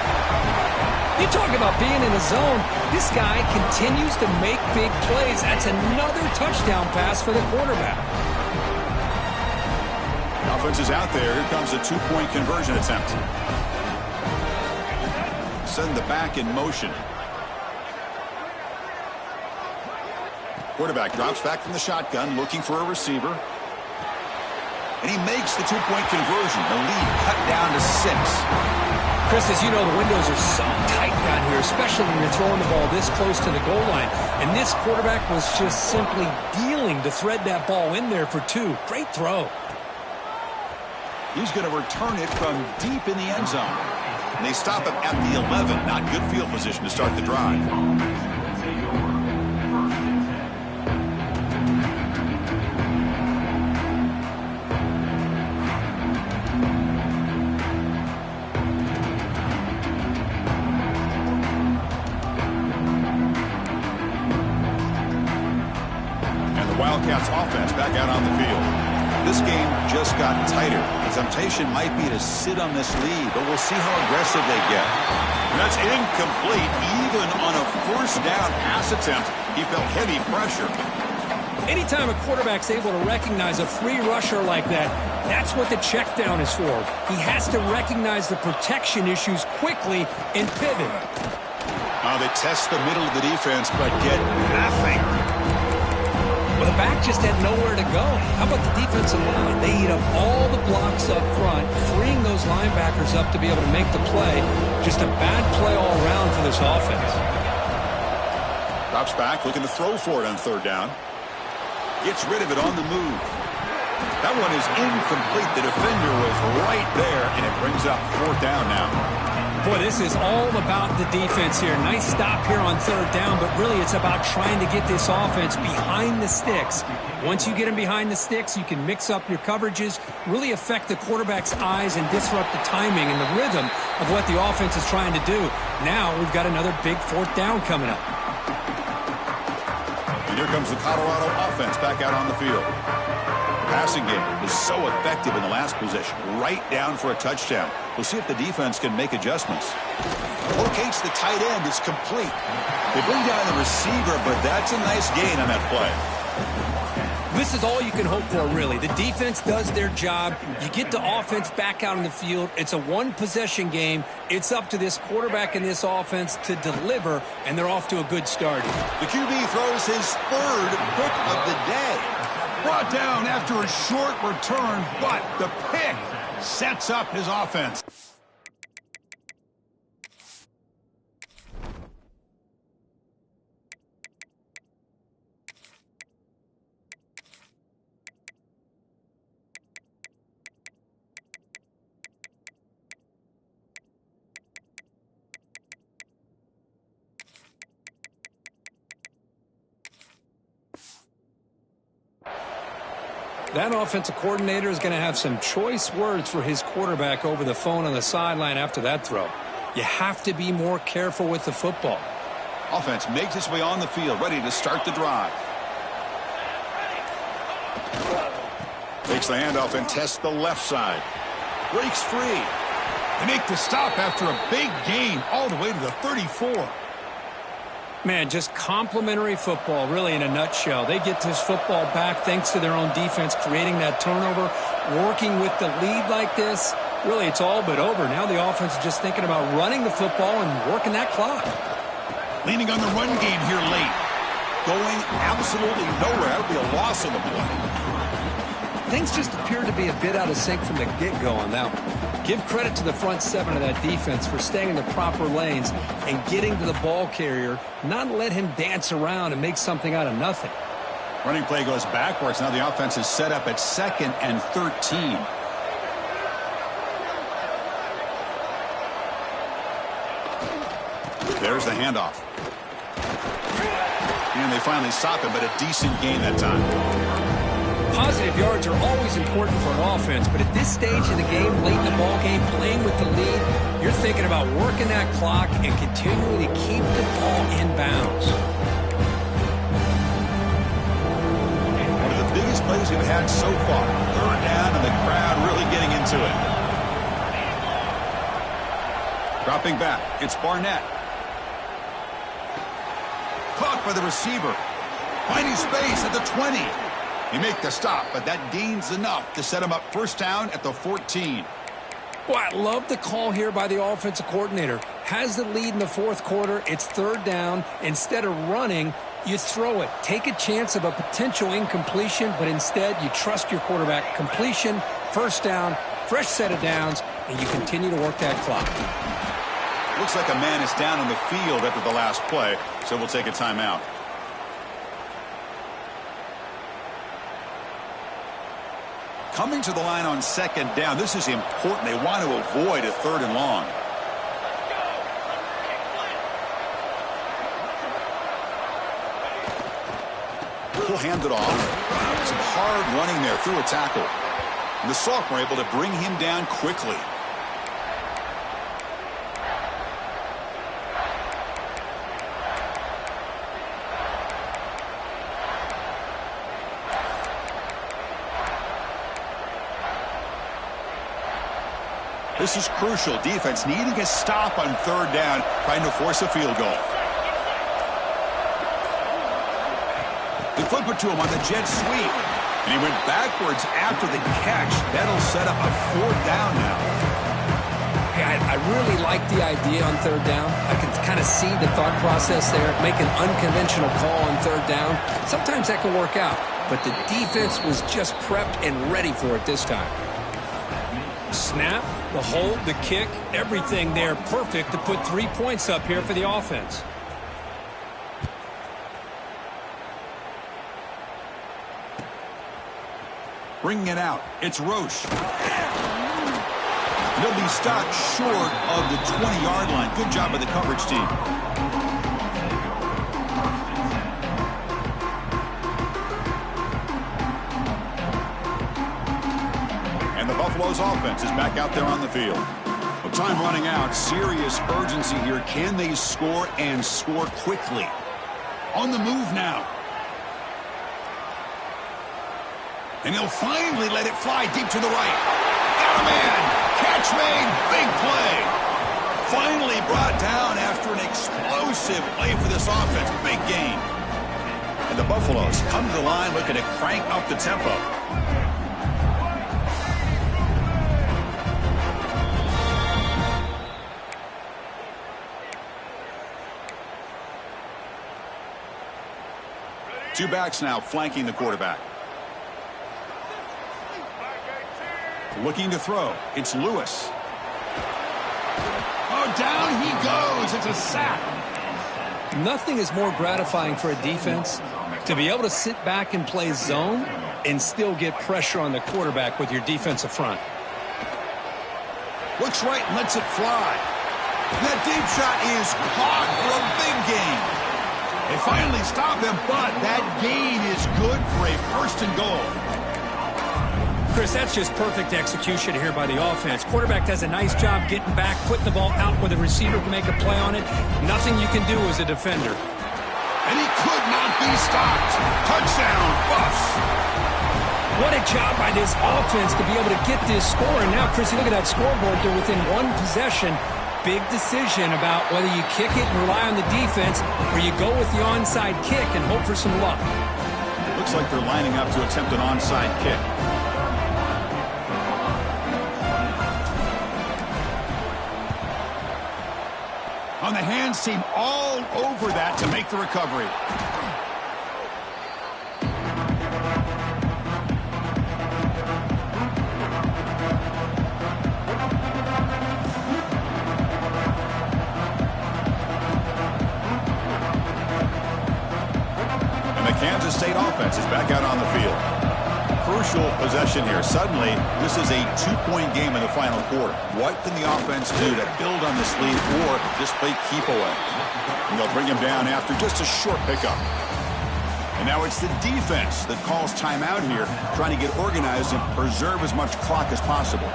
You talk about being in a zone. This guy continues to make big plays. That's another touchdown pass for the quarterback. The offense is out there. Here comes a two-point conversion attempt. Send the back in motion. Quarterback drops back from the shotgun, looking for a receiver. And he makes the two-point conversion. The lead cut down to 6. Chris, as you know, the windows are so tight down here, especially when you're throwing the ball this close to the goal line. And this quarterback was just simply dealing to thread that ball in there for 2. Great throw. He's going to return it from deep in the end zone. And they stop him at the 11. Not good field position to start the drive. Wildcats offense back out on the field. This game just got tighter. The temptation might be to sit on this lead, but we'll see how aggressive they get. And that's incomplete. Even on a first down pass attempt, he felt heavy pressure. Anytime a quarterback's able to recognize a free rusher like that, that's what the check down is for. He has to recognize the protection issues quickly and pivot. They test the middle of the defense, but get nothing. Well, the back just had nowhere to go. How about the defensive line? They eat up all the blocks up front, freeing those linebackers up to be able to make the play. Just a bad play all around for this offense. Drops back, looking to throw for it on third down. Gets rid of it on the move. That one is incomplete. The defender was right there, and it brings up fourth down now. Boy, this is all about the defense here. Nice stop here on third down, but really it's about trying to get this offense behind the sticks. Once you get them behind the sticks, you can mix up your coverages, really affect the quarterback's eyes and disrupt the timing and the rhythm of what the offense is trying to do. Now we've got another big fourth down coming up. And here comes the Colorado offense back out on the field. The passing game was so effective in the last possession, right down for a touchdown. We'll see if the defense can make adjustments. Locates the tight end. It's complete. They bring down the receiver, but that's a nice gain on that play. This is all you can hope for, really. The defense does their job. You get the offense back out on the field. It's a one-possession game. It's up to this quarterback and this offense to deliver, and they're off to a good start. The QB throws his third pick of the day. Brought down after a short return, but the pick sets up his offense. That offensive coordinator is going to have some choice words for his quarterback over the phone on the sideline after that throw. You have to be more careful with the football. Offense makes its way on the field, ready to start the drive. Takes the handoff and tests the left side. Breaks free. They make the stop after a big gain all the way to the 34. Man, just complimentary football, really, in a nutshell. They get this football back thanks to their own defense, creating that turnover, working with the lead like this. Really, it's all but over. Now the offense is just thinking about running the football and working that clock. Leaning on the run game here late. Going absolutely nowhere. That would be a loss on the play. Things just appear to be a bit out of sync from the get-go on that one. Give credit to the front seven of that defense for staying in the proper lanes and getting to the ball carrier, not let him dance around and make something out of nothing. Running play goes backwards. Now the offense is set up at 2nd and 13. There's the handoff. And they finally stop him, but a decent gain that time. Positive yards are always important for an offense, but at this stage of the game, late in the ball game, playing with the lead, you're thinking about working that clock and continuing to keep the ball in bounds. One of the biggest plays we've had so far. Third down, and the crowd really getting into it. Dropping back, it's Barnett. Caught by the receiver. Finding space at the 20. He make the stop, but that gains enough to set him up first down at the 14. Well, I love the call here by the offensive coordinator. Has the lead in the fourth quarter. It's third down. Instead of running, you throw it. Take a chance of a potential incompletion, but instead you trust your quarterback. Completion, first down, fresh set of downs, and you continue to work that clock. Looks like a man is down on the field after the last play, so we'll take a timeout. Coming to the line on second down, this is important. They want to avoid a third and long. He'll hand it off. Some hard running there through a tackle. And the sophomore able to bring him down quickly. This is crucial. Defense needing a stop on third down, trying to force a field goal. They flip it to him on the jet sweep. And he went backwards after the catch. That'll set up a fourth down now. Hey, I really like the idea on third down. I can kind of see the thought process there. Make an unconventional call on third down. Sometimes that can work out. But the defense was just prepped and ready for it this time. Snap, the hold, the kick, everything there perfect to put 3 points up here for the offense. Bringing it out. It's Roche. He'll be stopped short of the 20-yard line. Good job by the coverage team. And the Buffalo's offense is back out there on the field. With time running out, serious urgency here. Can they score and score quickly? On the move now. And he'll finally let it fly deep to the right. Got a man. Catch made. Big play. Finally brought down after an explosive play for this offense. Big gain. And the Buffaloes come to the line looking to crank up the tempo. Two backs now flanking the quarterback. Looking to throw. It's Lewis. Oh, down he goes. It's a sack. Nothing is more gratifying for a defense to be able to sit back and play zone and still get pressure on the quarterback with your defensive front. Looks right and lets it fly. That deep shot is caught for a big gain. They finally stop him, but that gain is good for a first and goal. Chris, that's just perfect execution here by the offense. Quarterback does a nice job getting back, putting the ball out where the receiver can make a play on it. Nothing you can do as a defender. And he could not be stopped. Touchdown, Buffs. What a job by this offense to be able to get this score. And now, Chris, you look at that scoreboard. They're within one possession. Big decision about whether you kick it and rely on the defense or you go with the onside kick and hope for some luck. Looks like they're lining up to attempt an onside kick. On the hands team all over that to make the recovery. And the Kansas State offense is back out on the field. Crucial possession here. Suddenly, this is a two-point game in the final quarter. What can the offense do to build on this lead or just play keep away? And they'll bring him down after just a short pickup. And now it's the defense that calls timeout here, trying to get organized and preserve as much clock as possible.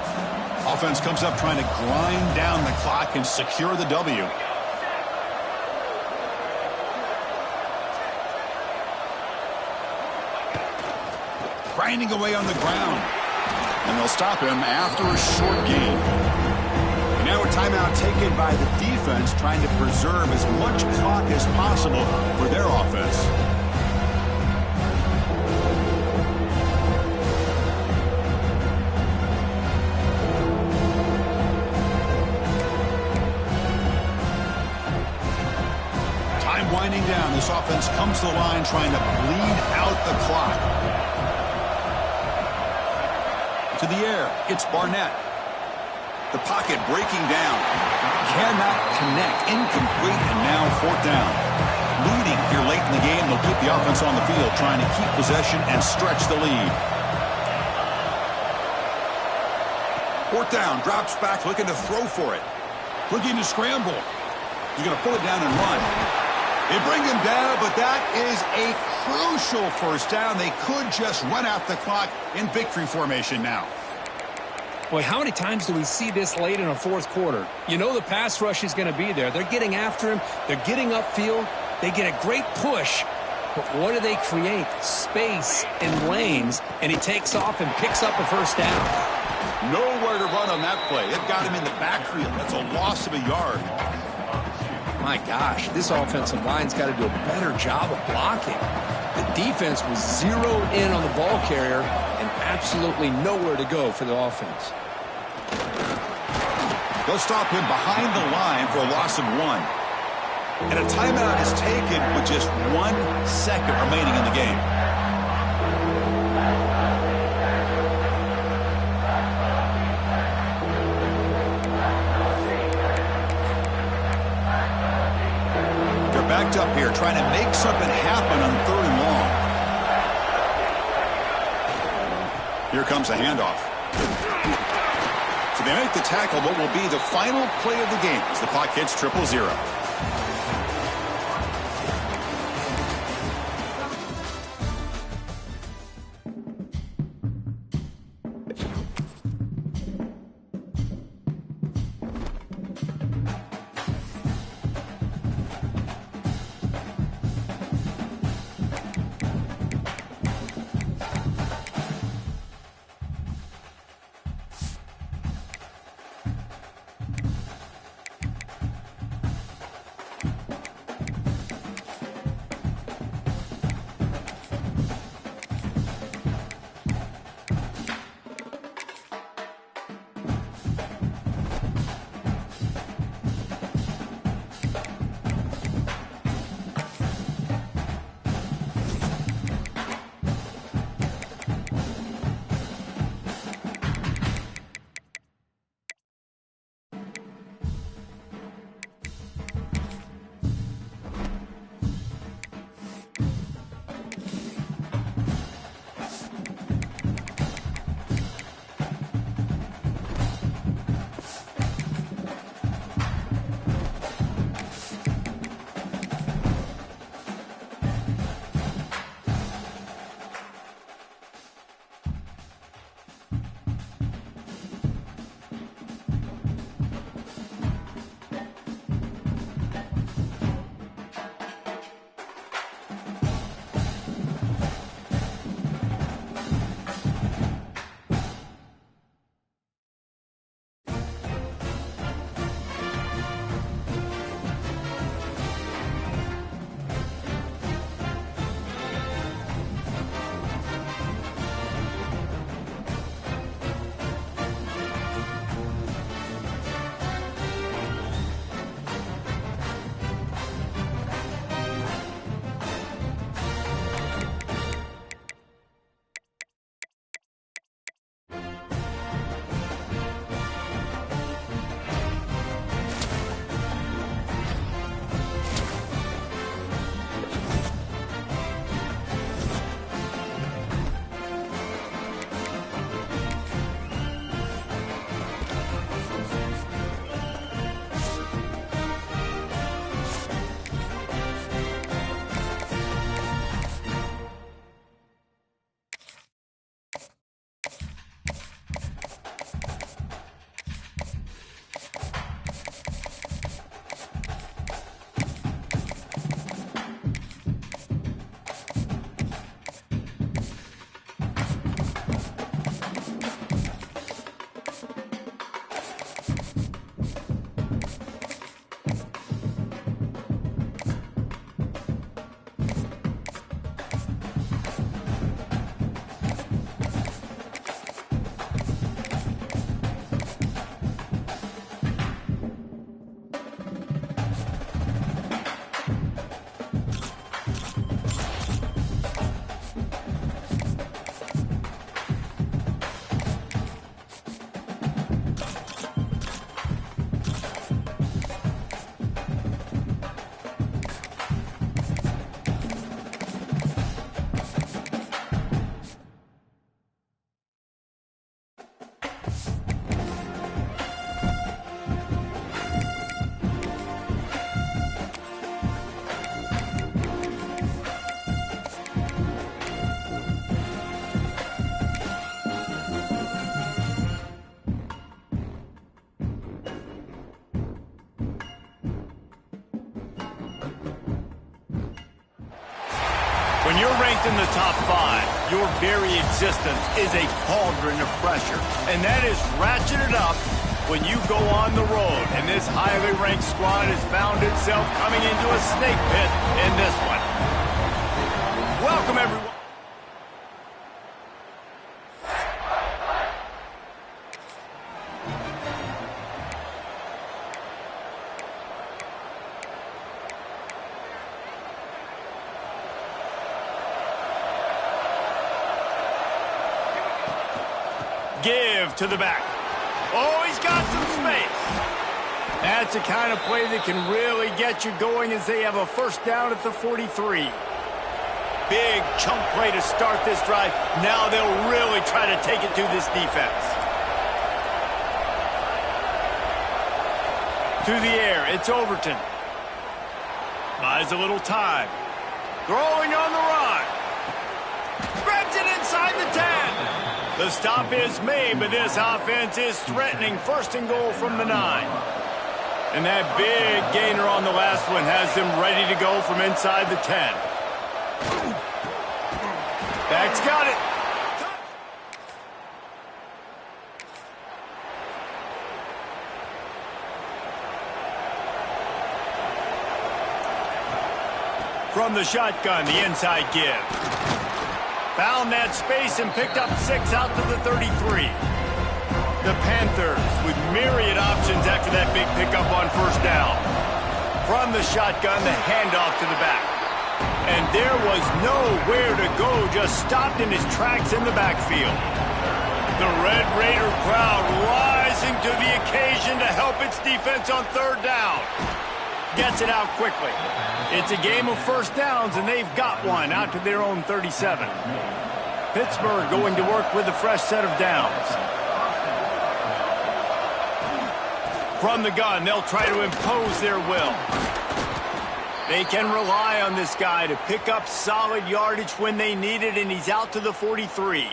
Offense comes up trying to grind down the clock and secure the W. Grinding away on the ground. And they'll stop him after a short gain. And Now a timeout taken by the defense, trying to preserve as much clock as possible for their offense. Time winding down. This offense comes to the line trying to bleed out the clock. To the air, it's Barnett. The pocket breaking down. Cannot connect. Incomplete, and now fourth down. Leading here late in the game, they'll keep the offense on the field, trying to keep possession and stretch the lead. Fourth down, drops back, looking to throw for it. Looking to scramble. He's going to pull it down and run. They bring him down, but that is a crucial first down. They could just run out the clock in victory formation now. Boy, how many times do we see this late in a fourth quarter? You know the pass rush is going to be there. They're getting after him. They're getting upfield. They get a great push. But what do they create? Space and lanes. And he takes off and picks up a first down. Nowhere to run on that play. It got him in the backfield. That's a loss of a yard. My gosh, this offensive line's got to do a better job of blocking. The defense was zeroed in on the ball carrier and absolutely nowhere to go for the offense. They'll stop him behind the line for a loss of 1. And a timeout is taken with just 1 second remaining in the game. They're backed up here trying to make something happen on 3rd and long. Here comes a handoff. So they make the tackle, what will be the final play of the game as the clock hits 0-0. ninth in the top 5. Your very existence is a cauldron of pressure, and that is ratcheted up when you go on the road. And this highly ranked squad has found itself coming into a snake pit in this one. Welcome, everyone. Give to the back. Oh, he's got some space. That's the kind of play that can really get you going as they have a first down at the 43. Big chunk play to start this drive. Now they'll really try to take it to this defense. To the air, it's Overton. Buys a little time. Throwing on the run. Grabs it inside the 10. The stop is made, but this offense is threatening first and goal from the 9. And that big gainer on the last one has them ready to go from inside the 10. Back's got it. From the shotgun, the inside give. Found that space and picked up 6 out to the 33. The Panthers with myriad options after that big pickup on first down. From the shotgun, the handoff to the back. And there was nowhere to go, just stopped in his tracks in the backfield. The Red Raider crowd rising to the occasion to help its defense on third down. Gets it out quickly. It's a game of first downs, and they've got one out to their own 37. Pittsburgh going to work with a fresh set of downs. From the gun, they'll try to impose their will. They can rely on this guy to pick up solid yardage when they need it, and he's out to the 43.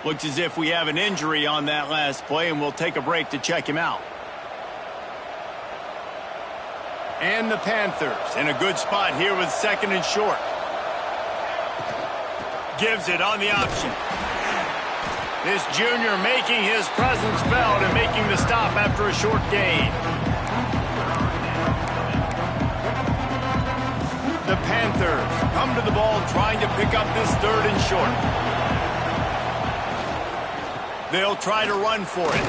Looks as if we have an injury on that last play, and we'll take a break to check him out. And the Panthers in a good spot here with second and short. Gives it on the option. This junior making his presence felt and making the stop after a short gain. The Panthers come to the ball trying to pick up this third and short. They'll try to run for it.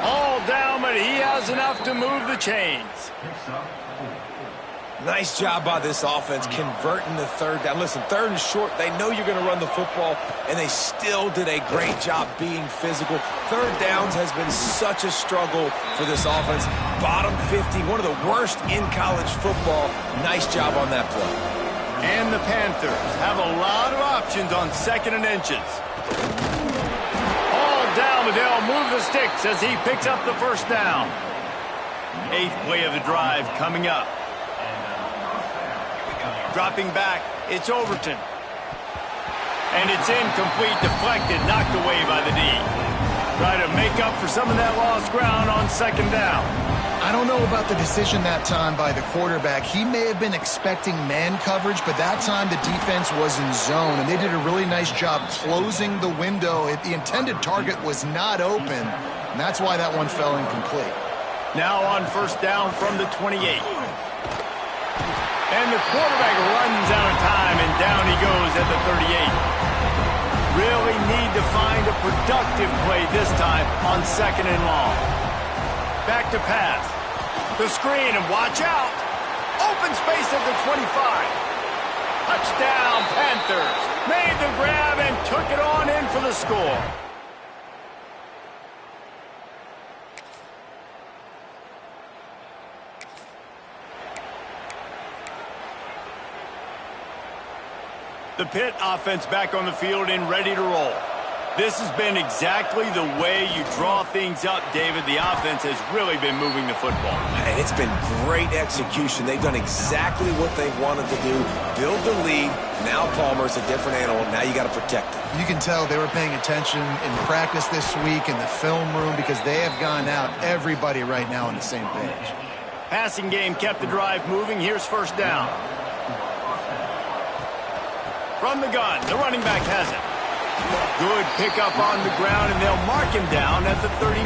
All down, but he has enough to move the chains. Nice job by this offense converting the third down. Listen, third and short, they know you're going to run the football, and they still did a great job being physical. Third downs has been such a struggle for this offense. Bottom 50, one of the worst in college football. Nice job on that play. And the Panthers have a lot of options on second and inches. All down, but they'll move the sticks as he picks up the first down. 8th play of the drive coming up. Dropping back, it's Overton. And it's incomplete, deflected, knocked away by the D. Try to make up for some of that lost ground on second down. I don't know about the decision that time by the quarterback. He may have been expecting man coverage, but that time the defense was in zone, and they did a really nice job closing the window. The intended target was not open, and that's why that one fell incomplete. Now on first down from the 28. And the quarterback runs out of time, and down he goes at the 38. Really need to find a productive play this time on second and long. Back to pass. The screen, and watch out. Open space at the 25. Touchdown, Panthers. Made the grab and took it on in for the score. The Pitt offense back on the field and ready to roll. This has been exactly the way you draw things up, David. The offense has really been moving the football. And it's been great execution. They've done exactly what they've wanted to do. Build the lead. Now Palmer's a different animal. Now you got to protect it. You can tell they were paying attention in practice this week in the film room because they have gone out, everybody right now on the same page. Passing game kept the drive moving. Here's first down. From the gun, the running back has it. Good pickup on the ground, and they'll mark him down at the 39.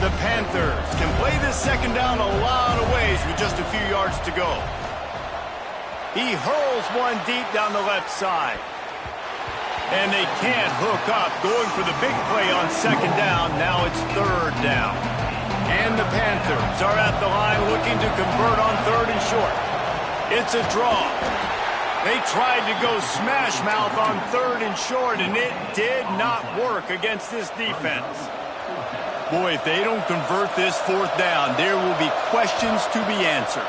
The Panthers can play this second down a lot of ways with just a few yards to go. He hurls one deep down the left side. And they can't hook up, going for the big play on second down. Now it's third down. And the Panthers are at the line looking to convert on third and short. It's a draw. They tried to go smash mouth on third and short, and it did not work against this defense. Boy, if they don't convert this fourth down, there will be questions to be answered.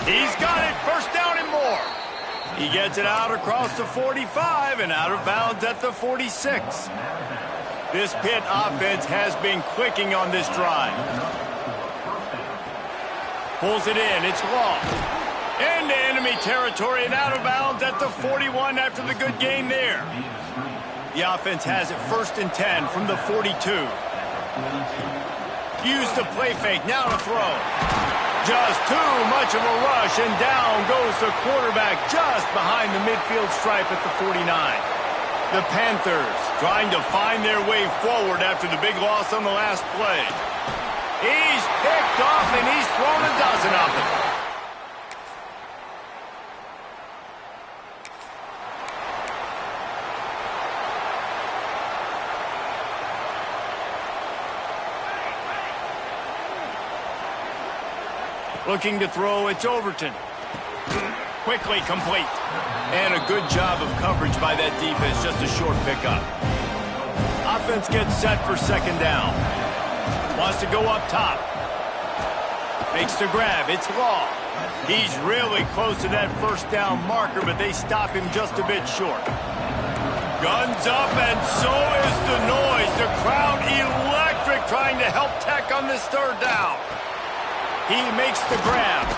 He's got it, first down and more. He gets it out across the 45 and out of bounds at the 46. This Pitt offense has been clicking on this drive. Pulls it in, it's long. Into enemy territory and out of bounds at the 41 after the good gain there. The offense has it first and 10 from the 42. Use the play fake, now to throw. Just too much of a rush, and down goes the quarterback just behind the midfield stripe at the 49. The Panthers trying to find their way forward after the big loss on the last play. He's picked off, and he's thrown a dozen of them. Looking to throw, it's Overton. Quickly complete. And a good job of coverage by that defense, just a short pickup. Offense gets set for second down. Wants to go up top. Makes the grab, it's Law. He's really close to that first down marker, but they stop him just a bit short. Guns up, and so is the noise. The crowd electric trying to help Tech on this third down. He makes the grab.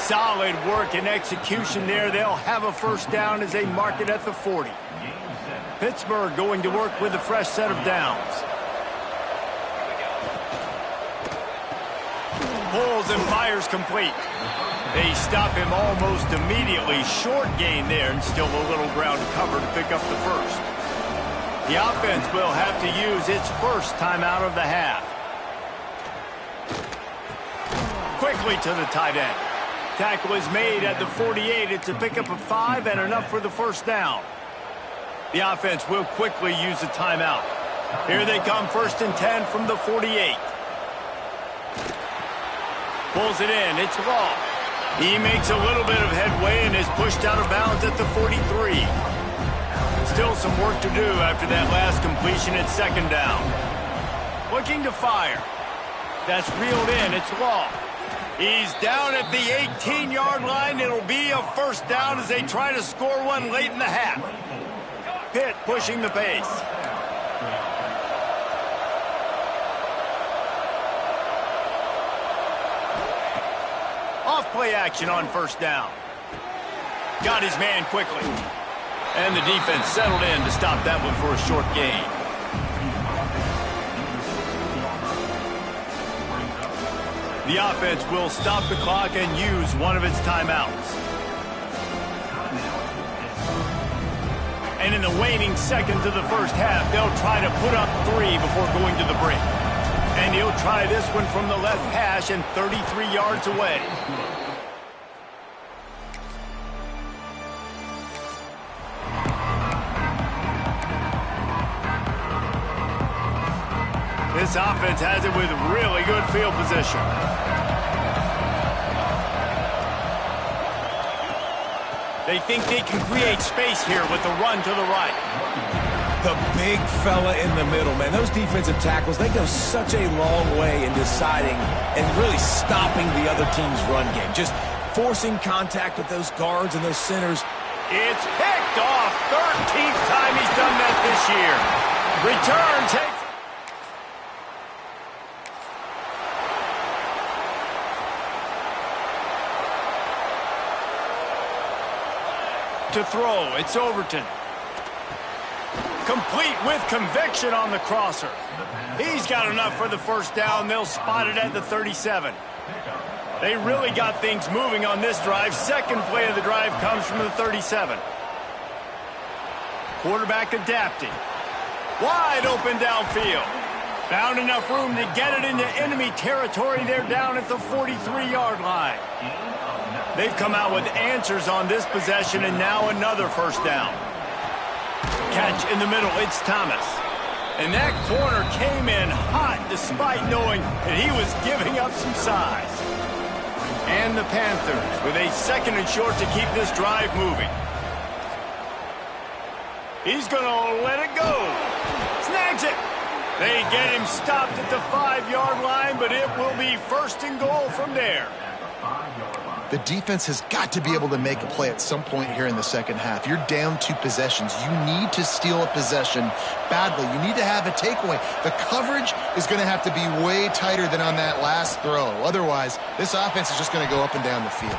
Solid work and execution there. They'll have a first down as they mark it at the 40. Pittsburgh going to work with a fresh set of downs. Pulls and fires complete. They stop him almost immediately. Short gain there, and still a little ground cover to pick up the first. The offense will have to use its first timeout of the half. Quickly to the tight end. Tackle is made at the 48. It's a pickup of 5 and enough for the first down. The offense will quickly use a timeout. Here they come, first and 10 from the 48. Pulls it in. It's Law. He makes a little bit of headway and is pushed out of bounds at the 43. Still some work to do after that last completion at second down. Looking to fire. That's reeled in. It's Law. He's down at the 18-yard line. It'll be a first down as they try to score one late in the half. Pitt pushing the pace. Off-play action on first down. Got his man quickly. And the defense settled in to stop that one for a short gain. The offense will stop the clock and use one of its timeouts. And in the waning seconds of the first half, they'll try to put up 3 before going to the break. And he'll try this one from the left hash and 33 yards away. This offense has it with really good field position. They think they can create space here with the run to the right. The big fella in the middle, man. Those defensive tackles, they go such a long way in deciding and really stopping the other team's run game. Just forcing contact with those guards and those centers. It's picked off. 13th time he's done that this year. Return takes. To throw, it's Overton. Complete with conviction on the crosser. He's got enough for the first down. They'll spot it at the 37. They really got things moving on this drive. Second play of the drive comes from the 37. Quarterback adapting. Wide open downfield. Found enough room to get it into enemy territory. They're down at the 43-yard line. They've come out with answers on this possession, and now another first down. Catch in the middle. It's Thomas. And that corner came in hot despite knowing that he was giving up some size. And the Panthers with a second and short to keep this drive moving. He's going to let it go. Snags it. They get him stopped at the 5-yard line, but it will be first and goal from there. The defense has got to be able to make a play at some point here in the second half. You're down 2 possessions. You need to steal a possession badly. You need to have a takeaway. The coverage is going to have to be way tighter than on that last throw. Otherwise, this offense is just going to go up and down the field.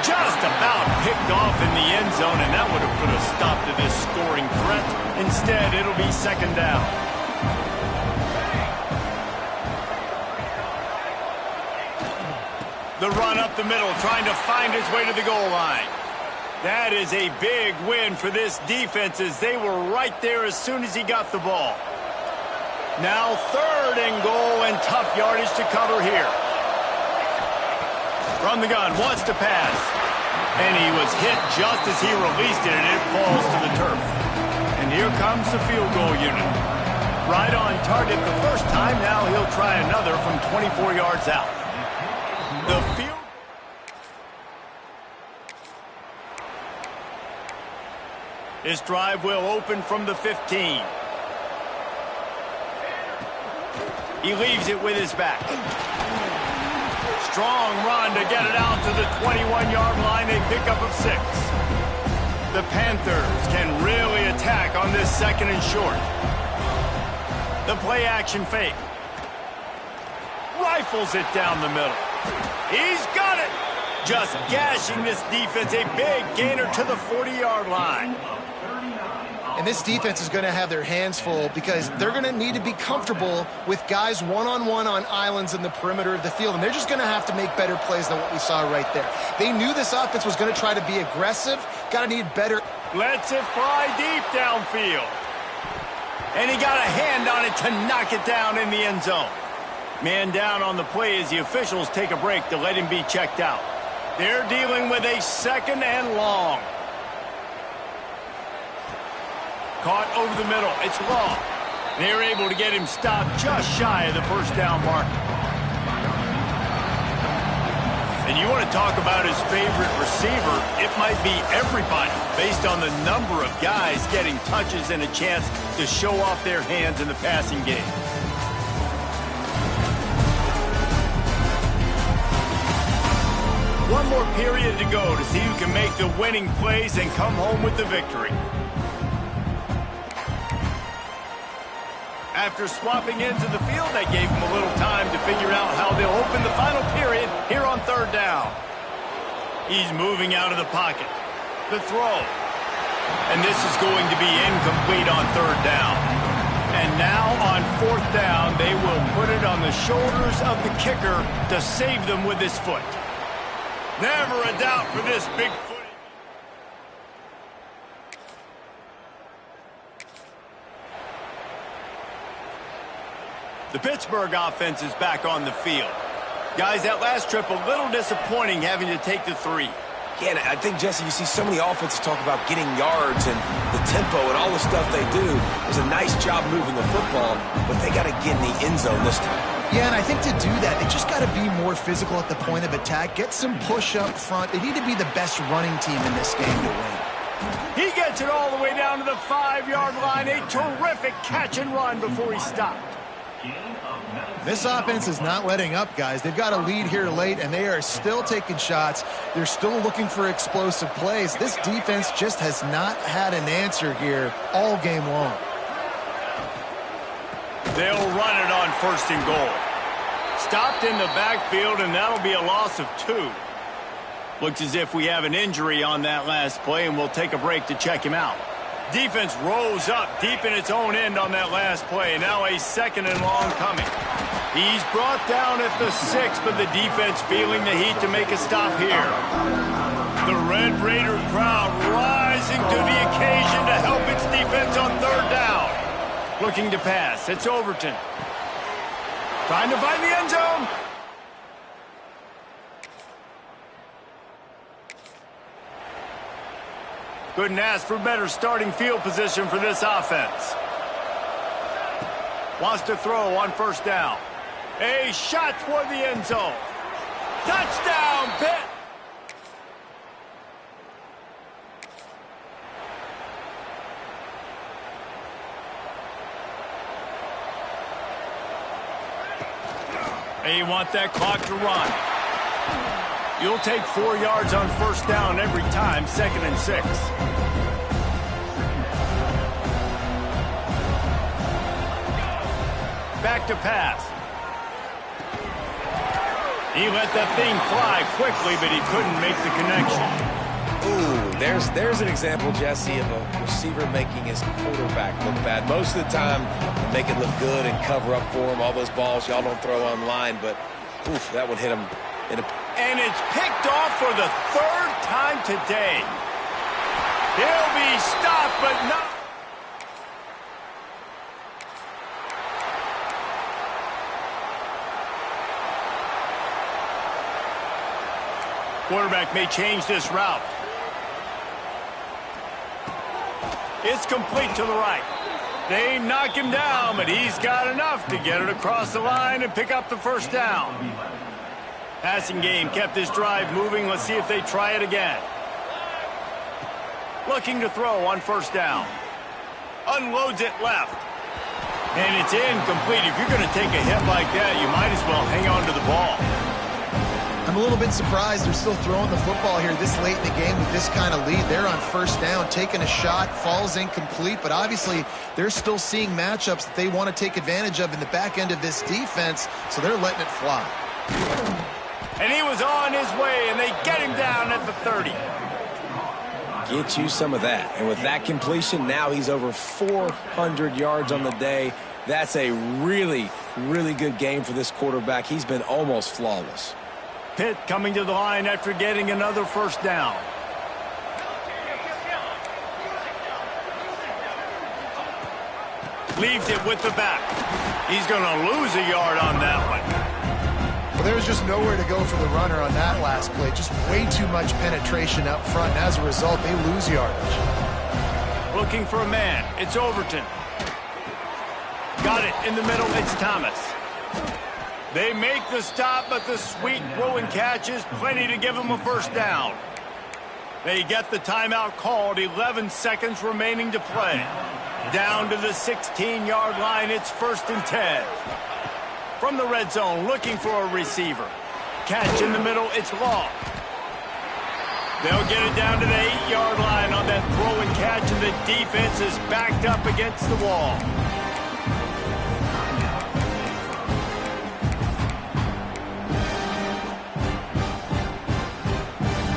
Just about picked off in the end zone, and that would have put a stop to this scoring threat. Instead, it'll be second down. The run up the middle, trying to find his way to the goal line. That is a big win for this defense, as they were right there as soon as he got the ball. Now third and goal, and tough yardage to cover here. From the gun, wants to pass. And he was hit just as he released it, and it falls to the turf. And here comes the field goal unit. Right on target the first time, now he'll try another from 24 yards out. The field. This drive will open from the 15. He leaves it with his back. Strong run to get it out to the 21-yard line. They pick up of 6. The Panthers can really attack on this second and short. The play action fake. Rifles it down the middle. He's got it. Just gashing this defense. A big gainer to the 40-yard line. And this defense is going to have their hands full because they're going to need to be comfortable with guys one-on-one on islands in the perimeter of the field. And they're just going to have to make better plays than what we saw right there. They knew this offense was going to try to be aggressive. Got to need better. Lets it fly deep downfield. And he got a hand on it to knock it down in the end zone. Man down on the play as the officials take a break to let him be checked out. They're dealing with a second and long. Caught over the middle. It's long. They're able to get him stopped just shy of the first down mark. And you want to talk about his favorite receiver, it might be everybody based on the number of guys getting touches and a chance to show off their hands in the passing game. One more period to go to see who can make the winning plays and come home with the victory. After swapping into the field, that gave him a little time to figure out how they'll open the final period here on third down. He's moving out of the pocket. The throw. And this is going to be incomplete on third down. And now on fourth down, they will put it on the shoulders of the kicker to save them with his foot. Never a doubt for this big foot. The Pittsburgh offense is back on the field. Guys, that last trip a little disappointing having to take the 3. Yeah, I think, Jesse, you see so many offenses talk about getting yards and the tempo and all the stuff they do. It was a nice job moving the football, but they got to get in the end zone this time. Yeah, and I think to do that, they just got to be more physical at the point of attack. Get some push up front. They need to be the best running team in this game to win. He gets it all the way down to the 5-yard line. A terrific catch and run before he stopped. This offense is not letting up, guys. They've got a lead here late, and they are still taking shots. They're still looking for explosive plays. This defense just has not had an answer here all game long. They'll run it on first and goal. Stopped in the backfield, and that'll be a loss of 2. Looks as if we have an injury on that last play, and we'll take a break to check him out. Defense rose up deep in its own end on that last play. Now a second and long coming. He's brought down at the 6, but the defense feeling the heat to make a stop here. The Red Raider crowd rising to the occasion to help its defense on third down. Looking to pass. It's Overton. Trying to find the end zone. Couldn't ask for better starting field position for this offense. Wants to throw on first down. A shot toward the end zone. Touchdown, Pitt! They want that clock to run. You'll take 4 yards on first down every time, 2nd and 6. Back to pass. He let that thing fly quickly, but he couldn't make the connection. Ooh, there's an example, Jesse, of a receiver making his quarterback look bad. Most of the time, make it look good and cover up for him. All those balls y'all don't throw online, but oof, that would hit him in a... And it's picked off for the 3rd time today. He'll be stopped, but not... Quarterback may change this route. It's complete to the right. They knock him down, but he's got enough to get it across the line and pick up the first down. Passing game kept this drive moving. Let's see if they try it again. Looking to throw on first down. Unloads it left. And it's incomplete. If you're going to take a hit like that, you might as well hang on to the ball. I'm a little bit surprised they're still throwing the football here this late in the game with this kind of lead. They're on first down, taking a shot, falls incomplete, but obviously they're still seeing matchups that they want to take advantage of in the back end of this defense, so they're letting it fly. And he was on his way, and they get him down at the 30. Get you some of that. And with that completion, now he's over 400 yards on the day. That's a really, really good game for this quarterback. He's been almost flawless. Pitt coming to the line after getting another first down. Leaves it with the back. He's going to lose a yard on that one. Well, there was just nowhere to go for the runner on that last play. Just way too much penetration up front. And as a result, they lose yardage. Looking for a man. It's Overton. Got it in the middle. It's Thomas. They make the stop, but the sweet throw and catch is plenty to give them a first down. They get the timeout called. 11 seconds remaining to play. Down to the 16-yard line. It's 1st and 10. From the red zone, looking for a receiver. Catch in the middle. It's Law. They'll get it down to the 8-yard line on that throw and catch, and the defense is backed up against the wall.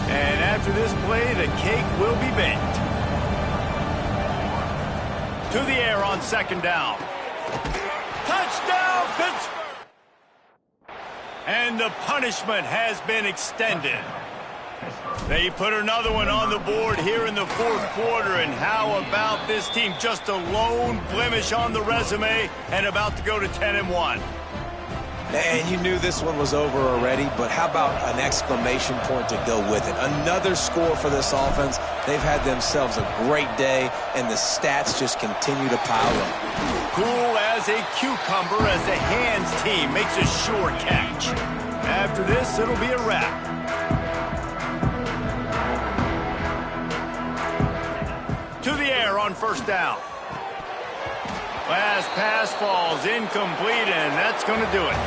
And after this play, the cake will be baked. To the air on 2nd down. Touchdown, Pittsburgh! And the punishment has been extended. They put another one on the board here in the 4th quarter, and how about this team? Just a lone blemish on the resume and about to go to 10-1. And you knew this one was over already, but how about an exclamation point to go with it? Another score for this offense. They've had themselves a great day, and the stats just continue to pile up. Cool as a cucumber as the hands team makes a sure catch. After this, it'll be a wrap. To the air on 1st down. Last pass falls incomplete, and that's going to do it.